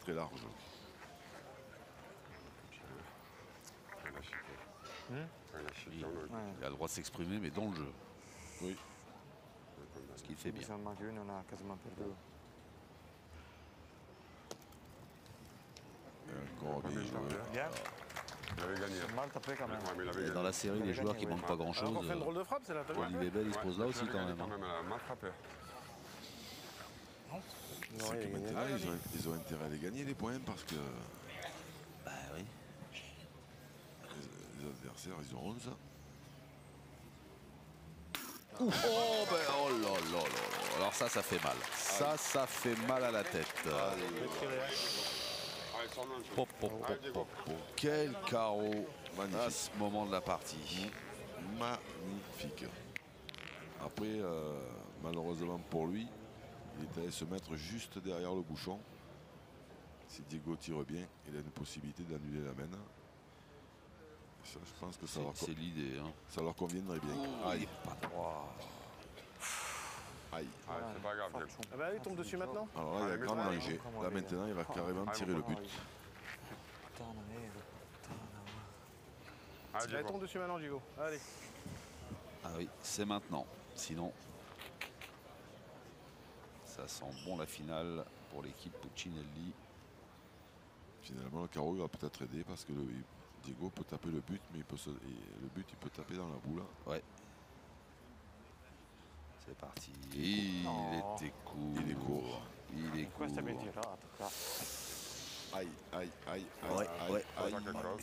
très large. Il a chiqué. Il a chiqué, on a Il a le droit de s'exprimer, mais dans le jeu. Oui. Ce qu'il fait bien. Si on manque une, on a quasiment perdu. Et encore bien joué. Bien. Il avait gagné. C'est mal tapé quand même. Ouais, mais il avait Et gagné. dans la série, les joueurs qui ne manquent pas On a encore fait une grand-chose, drôle de frappe, c'est là, t'as vu? Olivier Bell, il se pose là aussi Il avait quand gagné même. elle a mal frappé. Non, C'est il que a gagné. maintenant, ils ont intérêt à les gagner les points parce que Bah oui. les adversaires, ils ont 11. Oh, ben, oh là là là là. Alors ça fait mal. Ça fait mal à la tête. Allez, sors-le un peu. Pop, pop, pop, Allez, Diego. pop, pop. Quel carreau à Magnifique. ce moment de la partie. Magnifique. Après, malheureusement pour lui, il est allé se mettre juste derrière le bouchon. Si Diego tire bien, il a une possibilité d'annuler la main. Ça, je pense que C'est l'idée. Hein. ça leur conviendrait bien. Il Aïe, est pas droit. aïe. Allez, c'est pas grave, Diego. Ah bah, il tombe dessus maintenant. Alors là, il y a Allez, grand mets-toi. danger. Là maintenant, il va carrément tirer le but. Allez, Allez, Diego. tombe dessus maintenant, Diego. Allez. Ah oui, c'est maintenant. Sinon, ça sent bon la finale pour l'équipe Puccinelli. Finalement, le carreau il va peut-être aider parce que Diego peut taper le but, mais le but, il peut taper dans la boule. Ouais. C'est parti. Il était court. Il est court. Il est court. Questo è ben tirato. Aïe, aïe, aïe, Ouais, aïe, ouais. aïe, Pas aïe. quelque chose.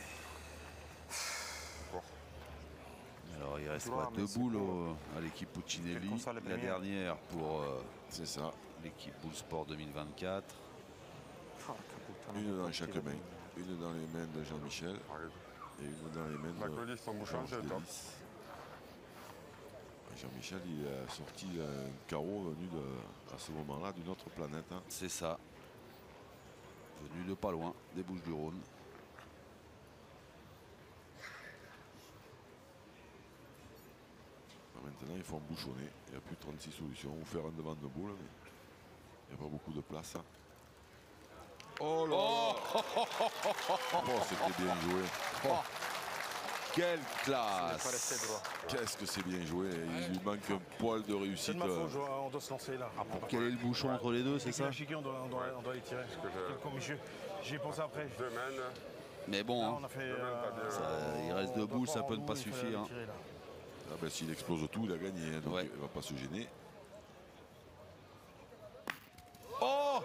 Alors il reste Tu quoi vois, mais 2 c'est boules pas- à l'équipe Puccinelli. comme ça, les La premières. dernière pour C'est ça. l'équipe Bull Sport 2024. Une dans chaque main. Une dans les mains de Jean-Michel Allez. et une dans les mains Bah, de Claudier, son bouchon, c'est le top. Delis. Jean-Michel, il a sorti un carreau venu à ce moment-là d'une autre planète. Hein. C'est ça. Venu de pas loin, des Bouches-du-Rhône. Maintenant, il faut embouchonner. Il n'y a plus 36 solutions. Ou faire un devant de boule, mais il n'y a pas beaucoup de place. Hein. Oh là Oh, c'était bien joué. Oh, Quelle Pas classe! rester droit. qu'est-ce que c'est bien joué. Il lui manque un poil de C'est réussite. de ma faute, on doit se lancer là. Quel est le bouchon entre les deux, c'est C'est ça? ça chiqué, on doit les tirer. Comme j'ai pensé après. Deux mènes. Mais bon, Là, hein, on a fait, il reste deux boules, ça peut ne pas il fallait suffire. retirer, là. Ah ben, s'il explose tout, il a gagné, hein, donc Ouais. il ne va pas se gêner. Oh,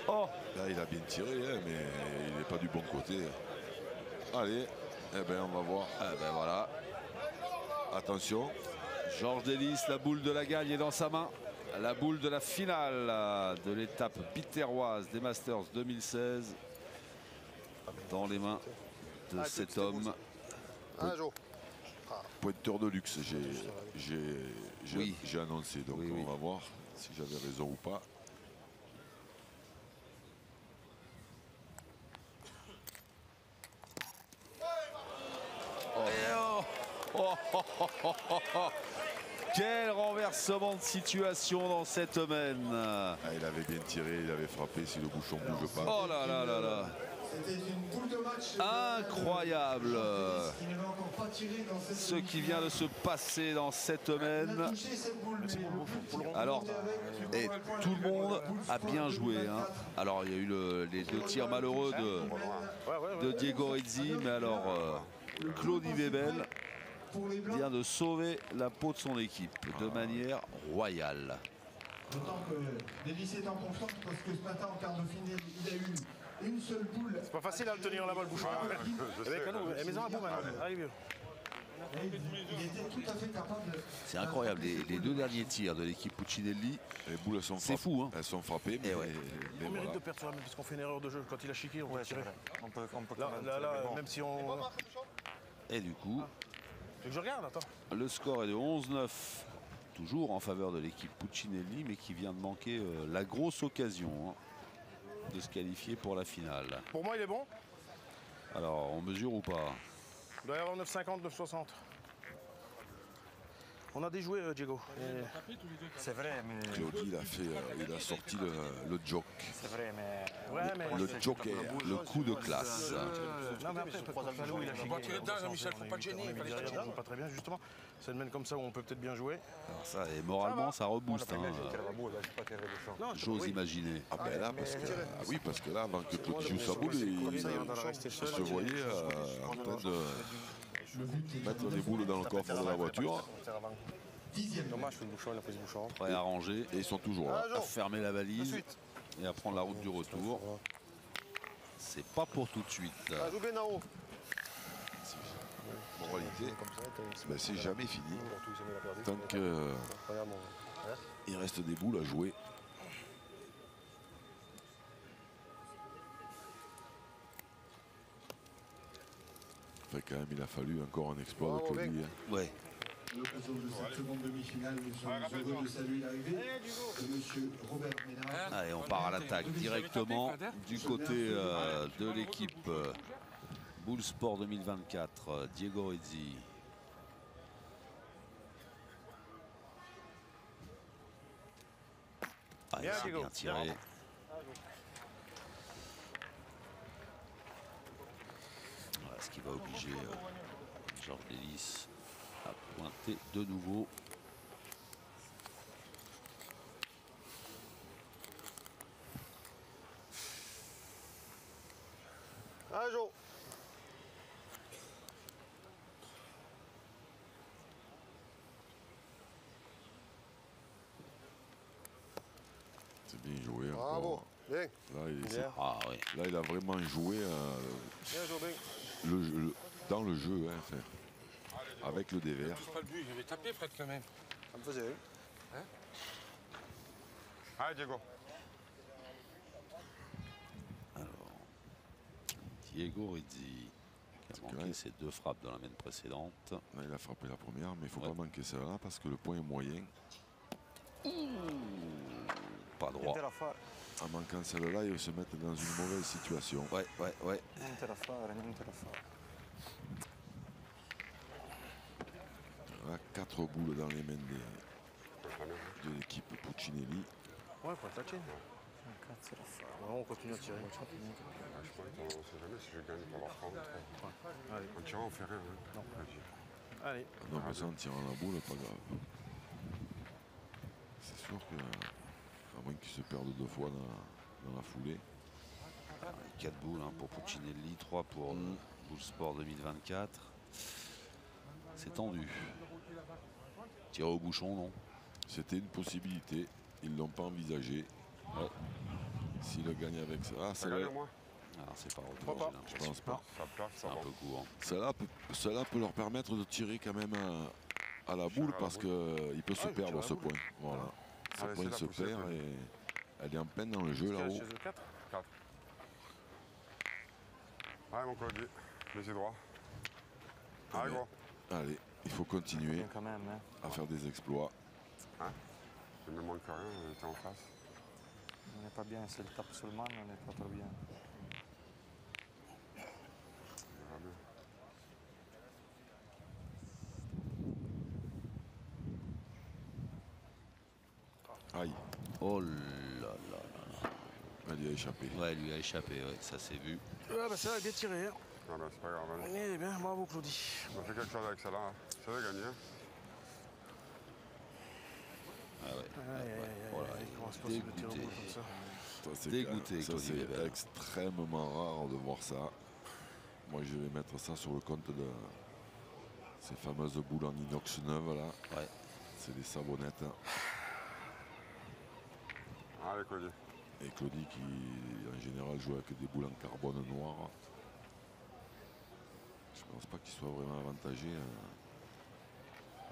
oh, Là, il a bien tiré, hein, mais il n'est pas du bon côté. Allez, eh ben, on va voir. ah ben voilà. Attention. Georges Delis, la boule de la gagne est dans sa main. La boule de la finale de l'étape biterroise des Masters 2016 dans les mains de cet homme. Un jour. Pointeur de luxe, Oui. j'ai annoncé. Donc Oui, oui. on va voir si j'avais raison ou pas. Quel renversement de situation dans cette domaine. Ah, il avait bien tiré, il avait frappé si le bouchon ne bouge pas. Oh là là là là. C'était une boule de match. Incroyable. Qui n'avait encore pas tiré dans cette Ce qui vient de se passer dans cette Il a domaine. touché cette boule, mais Alors, et tout le monde a bien joué, hein. Alors il y a eu les deux tirs malheureux de Diego Rizzi, mais alors Claudie Webel pour les Blancs, vient de sauver la peau de son équipe de manière royale. d'autant que Delis est en confiance parce que ce matin en quart de finale, il a eu une seule boule. C'est pas facile à le tenir là-bas, le bouchon. Mets-en un bout maintenant. Allez, vieux. Et il était tout à fait capable. C'est incroyable, les deux derniers tirs de l'équipe Puccinelli, Les boules elles sont c'est frappées. fou, hein. Elles sont frappées, mais, Eh ouais. mais On mérite voilà. de perdre sur la même parce qu'on fait une erreur de jeu. Quand il a chiqué, on va Ouais, c'est tirer. vrai. On peut Là, quand même là, tirer, mais bon. même si on. Et du coup, Tu veux que je regarde, attends. le score est de 11-9, toujours en faveur de l'équipe Puccinelli, mais qui vient de manquer la grosse occasion, hein, de se qualifier pour la finale. Pour moi, il est bon. Alors, on mesure ou pas? Il doit y avoir 9,50, 9,60. On a déjoué, Diego. C'est vrai, mais. Claudie, il a sorti le joke. C'est vrai, mais. Ouais, mais. Le joker. Le coup de classe. Non, mais après, il a On va tirer dedans, Jean-Michel, faut pas te gêner, il fallait pas te gêner. Pas très bien, justement. C'est une mène comme ça où on peut peut-être bien jouer. Alors ça, et moralement, ça rebooste, hein, j'ose imaginer. Ah ben là, parce que, ah oui, parce que là, avant que Claudie joue sa boule, il se voyait en train de mettre des boules dans le coffre de la voiture. Dommage, le bouchon, il a pris ce bouchon. Prêt à ranger, Et ils sont toujours là. à fermer la valise et à prendre la route du retour. C'est pas pour tout de suite. Joue bien en haut. En réalité, ben, c'est jamais fini. Tant Tant qu'il reste des boules à jouer. Enfin, quand même, il a fallu encore un exploit de Claudie. Hein. Ouais. L'occasion de cette seconde demi-finale, nous sommes heureux de saluer l'arrivée de monsieur Robert Ménard. Allez, on part à l'attaque directement du côté de l'équipe Bull Sport 2024. Diego Rizzi. Ah, Bien, c'est Diego. bien tiré. Voilà, ce qui va obliger Georges Delis à pointer de nouveau. Un jour. C'est bien joué. Bravo. Encore. Bien. Là, Ah oui. là, il a vraiment joué Bien joué, bien. dans le jeu, hein, enfin, avec le dévers. C'est pas le but, j'avais tapé Fred quand même. Ça me faisait une. Allez, Diego. Alors, Diego Rizzi qui a manqué ses deux frappes dans la main précédente. Là, il a frappé la première, mais il ne faut Ouais. pas manquer celle-là parce que le point est moyen. Pas droit. Niente da fare. En manquant celle-là, il va se mettre dans une mauvaise situation. Ouais, ouais, ouais. Niente da fare, niente da fare. Là, 4 boules dans les mains de l'équipe Puccinelli. Ouais, pour la tienne. Cazzo da fare. On continue à tirer. Je crois qu'on ne sait jamais si je gagne pour leur prendre. Allez. En tirant, on fait rien. Hein. Non. Allez. Non, mais ça, en tirant la boule, pas grave. C'est sûr que, à moins qu'il se perde deux fois dans la foulée. 4 boules pour Puccinelli, 3 pour Bull Sport 2024. C'est tendu. Tiré au bouchon, non? C'était une possibilité. Ils ne l'ont pas envisagé. Ouais. S'il le gagne avec ça. Ah, c'est vrai. Alors c'est pas retour, je pense pas. C'est un peu court. Cela peut leur permettre de tirer quand même à la boule parce qu'il peut se perdre ce point. Voilà. Ce point se perd et elle est en pleine dans le jeu là-haut. 4. Allez mon Claudie, laissez droit. Allez gros. Allez, il faut continuer Quand même, hein. à faire des exploits. Il ne manque rien, on était en face. On n'est pas bien, c'est le tape sur le man, on n'est pas trop bien. On verra bien. Aïe. Oh là là. Elle lui a échappé. Ouais, elle lui a échappé, ouais, ça s'est vu. Ah bah ça a bien tiré. Hein. Ah bah, c'est pas grave. Allez. Eh bien, bravo Claudie. On a fait quelque chose avec ça là. Hein. Ça va gagner. Hein. Ah ouais. Voilà, il commence pas à se tirer au bout comme ça. Ça, Dégoûté, ça c'est extrêmement rare de voir ça. Moi je vais mettre ça sur le compte de ces fameuses boules en inox neuves là. Ouais. C'est des savonnettes. Allez Claudie. Et Claudie qui en général joue avec des boules en carbone noir. Je pense pas qu'il soit vraiment avantagé.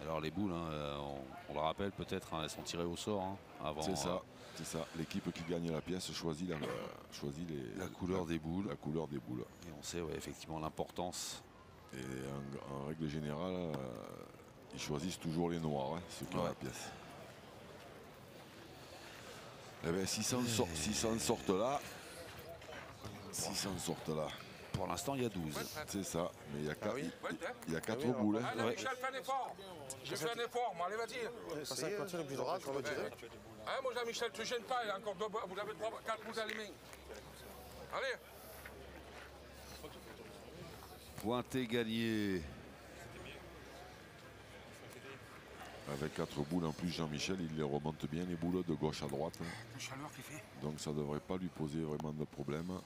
Alors les boules, on le rappelle peut-être, elles sont tirées au sort avant. C'est ça, c'est ça. L'équipe qui gagne la pièce choisit la couleur des boules. La couleur des boules. Et on sait effectivement l'importance. Et en règle générale, ils choisissent toujours les noirs, ceux qui ont la pièce. Eh bien, s'ils s'en sortent là, pour l'instant, il y a 12. C'est ça, mais il y a 4 Ah boules. Allez, Michel, fais un effort. J'ai fait un effort, moi, allez, vas-y. Ça continue plus droit, on va tirer. Ah, mon Jean-Michel, tu ne gênes pas, il y a encore 2 boules. Vous avez 4 boules à les mains. Allez. Pointé gagné. Avec 4 boules en plus, Jean-Michel, il les remonte bien les boules de gauche à droite. Le chaleur qu'il fait. Donc ça ne devrait pas lui poser vraiment de problème.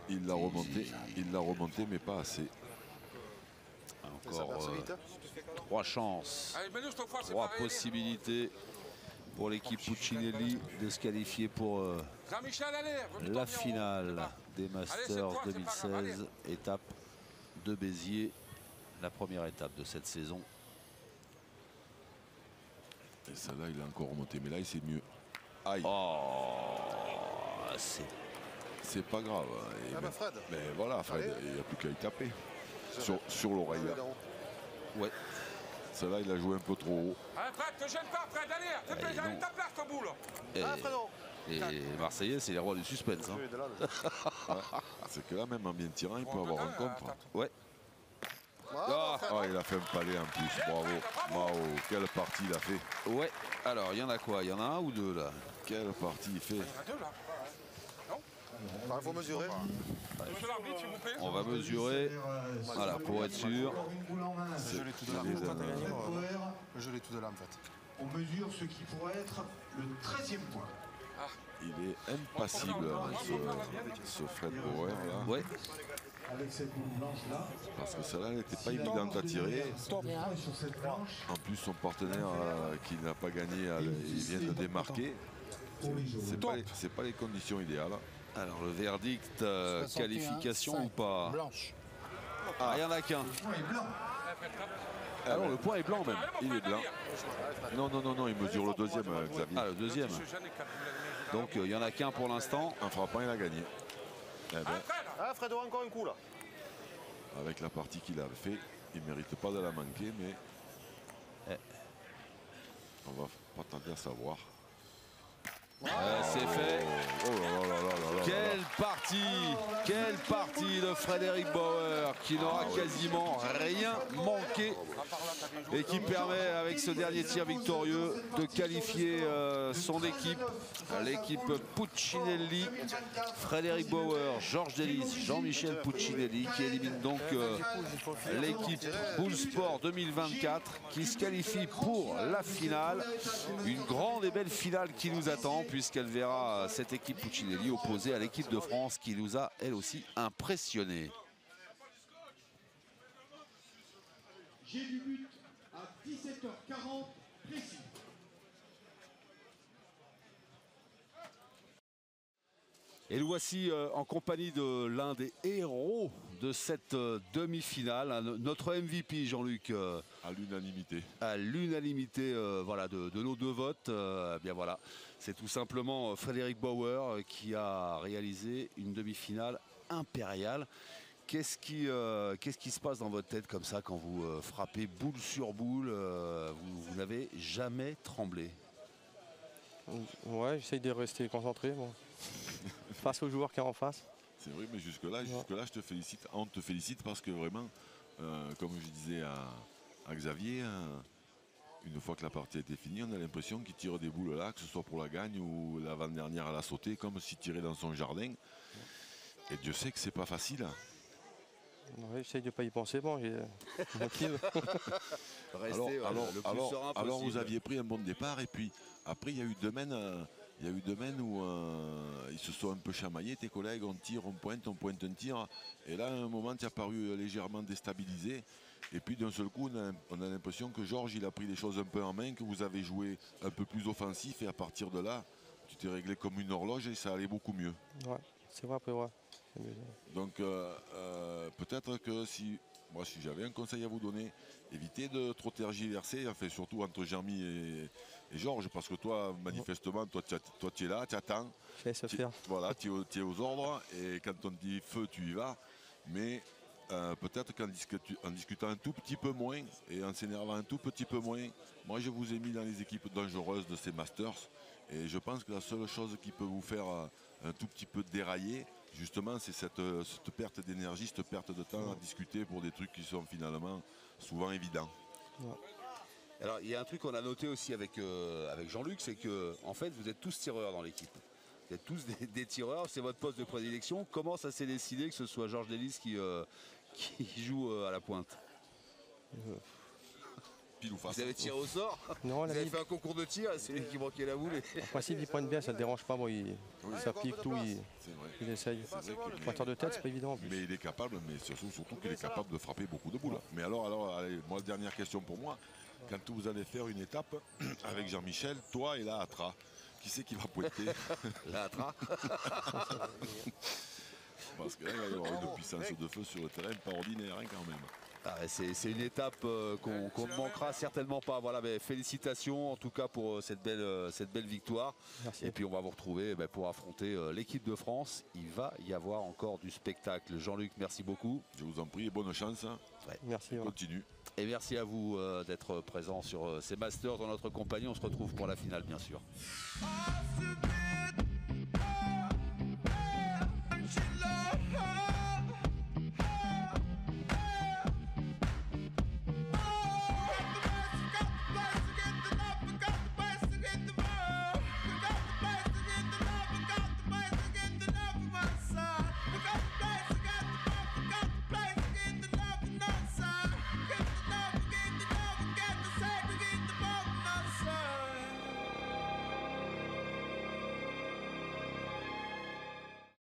Il l'a remonté, mais pas assez. Encore 3 chances, Allez, 3 possibilités pour l'équipe Puccinelli de se qualifier pour la finale des Masters 2016, étape de Béziers, la première étape de cette saison. Et celle-là, il a encore remonté, mais là, il c'est mieux. Aïe. Oh, c'est pas grave. Ah bah Fred. Mais voilà, Fred, il n'y a plus qu'à y taper. Sur l'oreille. Ouais. Celle-là, il a joué un peu trop haut. Allez, Fred, te gêne pas, Fred, allez, fais plaisir, allez, ta place, ton boule. Et les Marseillais, c'est les rois du suspense. Ouais. C'est que là, même en bien tirant, il peut avoir un contre. Ouais. Il a fait un palais en plus, bravo. Quelle partie il a fait. Ouais, alors il y en a quoi? Il y en a un ou deux là? Quelle partie il fait. Il y en a 2 là. Il faut mesurer. Monsieur l'arbitre, s'il vous plaît. On va mesurer, voilà, pour être sûr. Je l'ai tout de là. Je l'ai tout de là en fait. On mesure ce qui pourrait être le 13e point. Il est impassible, ce Fred Bauer là. Ouais. Avec cette boule blanche là. Parce que celle-là n'était pas évidente à tirer. Sur cette planche. En plus, son partenaire qui n'a pas gagné, il vient de démarquer. C'est pas les conditions idéales. Alors le verdict, qualification ou pas? Blanche. Ah, il n'y en a qu'un. Le point est blanc. Alors le point est blanc même. Il est blanc. Non, il mesure le deuxième, Xavier. Ah, le deuxième. Donc il n'y en a qu'un pour l'instant. En frappant, il a gagné. Eh ben, Ah, Fredo, encore un coup là. avec la partie qu'il a fait, il ne mérite pas de la manquer, mais on va pas tarder à savoir. C'est fait. Oh là là là là là là. Quelle partie de Frédéric Bauer qui n'aura quasiment rien manqué et qui permet avec ce dernier tir victorieux de qualifier son équipe, l'équipe Puccinelli, Frédéric Bauer, Georges Delis, Jean-Michel Puccinelli qui élimine donc l'équipe Bullsport 2024 qui se qualifie pour la finale. Une grande et belle finale qui nous attend puisqu'elle verra cette équipe Puccinelli opposée à l'équipe de France qui nous a elle aussi impressionné. J'ai du but à 17h40 précis. Et nous voici en compagnie de l'un des héros de cette demi-finale, notre MVP Jean-Luc. À l'unanimité. À l'unanimité voilà, de nos deux votes. Bien voilà, c'est tout simplement Frédéric Bauer qui a réalisé une demi-finale impériale. Qu'est-ce qui se passe dans votre tête comme ça quand vous frappez boule sur boule vous n'avez jamais tremblé? Ouais, j'essaye de rester concentré. Bon. Face aux joueurs qui sont en face. C'est vrai, mais jusque-là, je te félicite. On te félicite parce que vraiment, comme je disais à Xavier, une fois que la partie a été finie, on a l'impression qu'il tire des boules là, que ce soit pour la gagne ou l'avant-dernière à la sauter, comme s'il tirait dans son jardin. Et Dieu sait que c'est pas facile. Ouais, j'essaye de ne pas y penser, bon, j'ai motive. Alors vous aviez pris un bon départ et puis après il y a eu 2 semaines où ils se sont un peu chamaillés, tes collègues, on tire, on pointe un tir. Et là, à un moment, tu as paru légèrement déstabilisé. Et puis d'un seul coup, on a l'impression que Georges, il a pris les choses un peu en main, que vous avez joué un peu plus offensif. Et à partir de là, tu t'es réglé comme une horloge et ça allait beaucoup mieux. Ouais, c'est vrai, après, ouais. Donc peut-être que si j'avais un conseil à vous donner, évitez de trop tergiverser, enfin, surtout entre Jeremy et Georges, parce que toi, manifestement, toi tu es là, tu attends. Je laisse faire. Voilà, tu es aux ordres, et quand on dit feu, tu y vas. Mais peut-être qu'en discutant un tout petit peu moins et en s'énervant un tout petit peu moins, moi je vous ai mis dans les équipes dangereuses de ces Masters. Et je pense que la seule chose qui peut vous faire un tout petit peu dérailler, justement, c'est cette perte d'énergie, cette perte de temps à discuter pour des trucs qui sont finalement souvent évidents. Ouais. Alors, il y a un truc qu'on a noté aussi avec Jean-Luc, c'est que en fait, vous êtes tous tireurs dans l'équipe. Vous êtes tous des tireurs, c'est votre poste de prédilection. Comment ça s'est décidé que ce soit Georges Delis qui joue à la pointe? Pile ou face. Vous avez tiré au sort? Non, vous avez fait un concours de tir, c'est lui qui manquait la boule. En principe, il pointe bien, ça ne dérange pas. Bon, ça pique tout, il essaye. Pointeur de tête, c'est pas évident. Mais il est capable, mais surtout qu'il est capable de frapper beaucoup de boules. Mais alors, allez, moi, dernière question pour moi. Quand vous allez faire une étape avec Jean-Michel, toi et la Atra, qui c'est qui va pointer? La Atra. Parce que là, il va y avoir une puissance de feu sur le terrain pas ordinaire, hein, quand même. Ah, c'est une étape qu'on ne manquera certainement pas. Voilà, mais félicitations en tout cas pour cette belle victoire. Merci. Et puis on va vous retrouver pour affronter l'équipe de France. Il va y avoir encore du spectacle. Jean-Luc, merci beaucoup. Je vous en prie et bonne chance. Ouais. Merci. Continue. Et merci à vous d'être présents sur ces Masters dans notre compagnie. On se retrouve pour la finale bien sûr.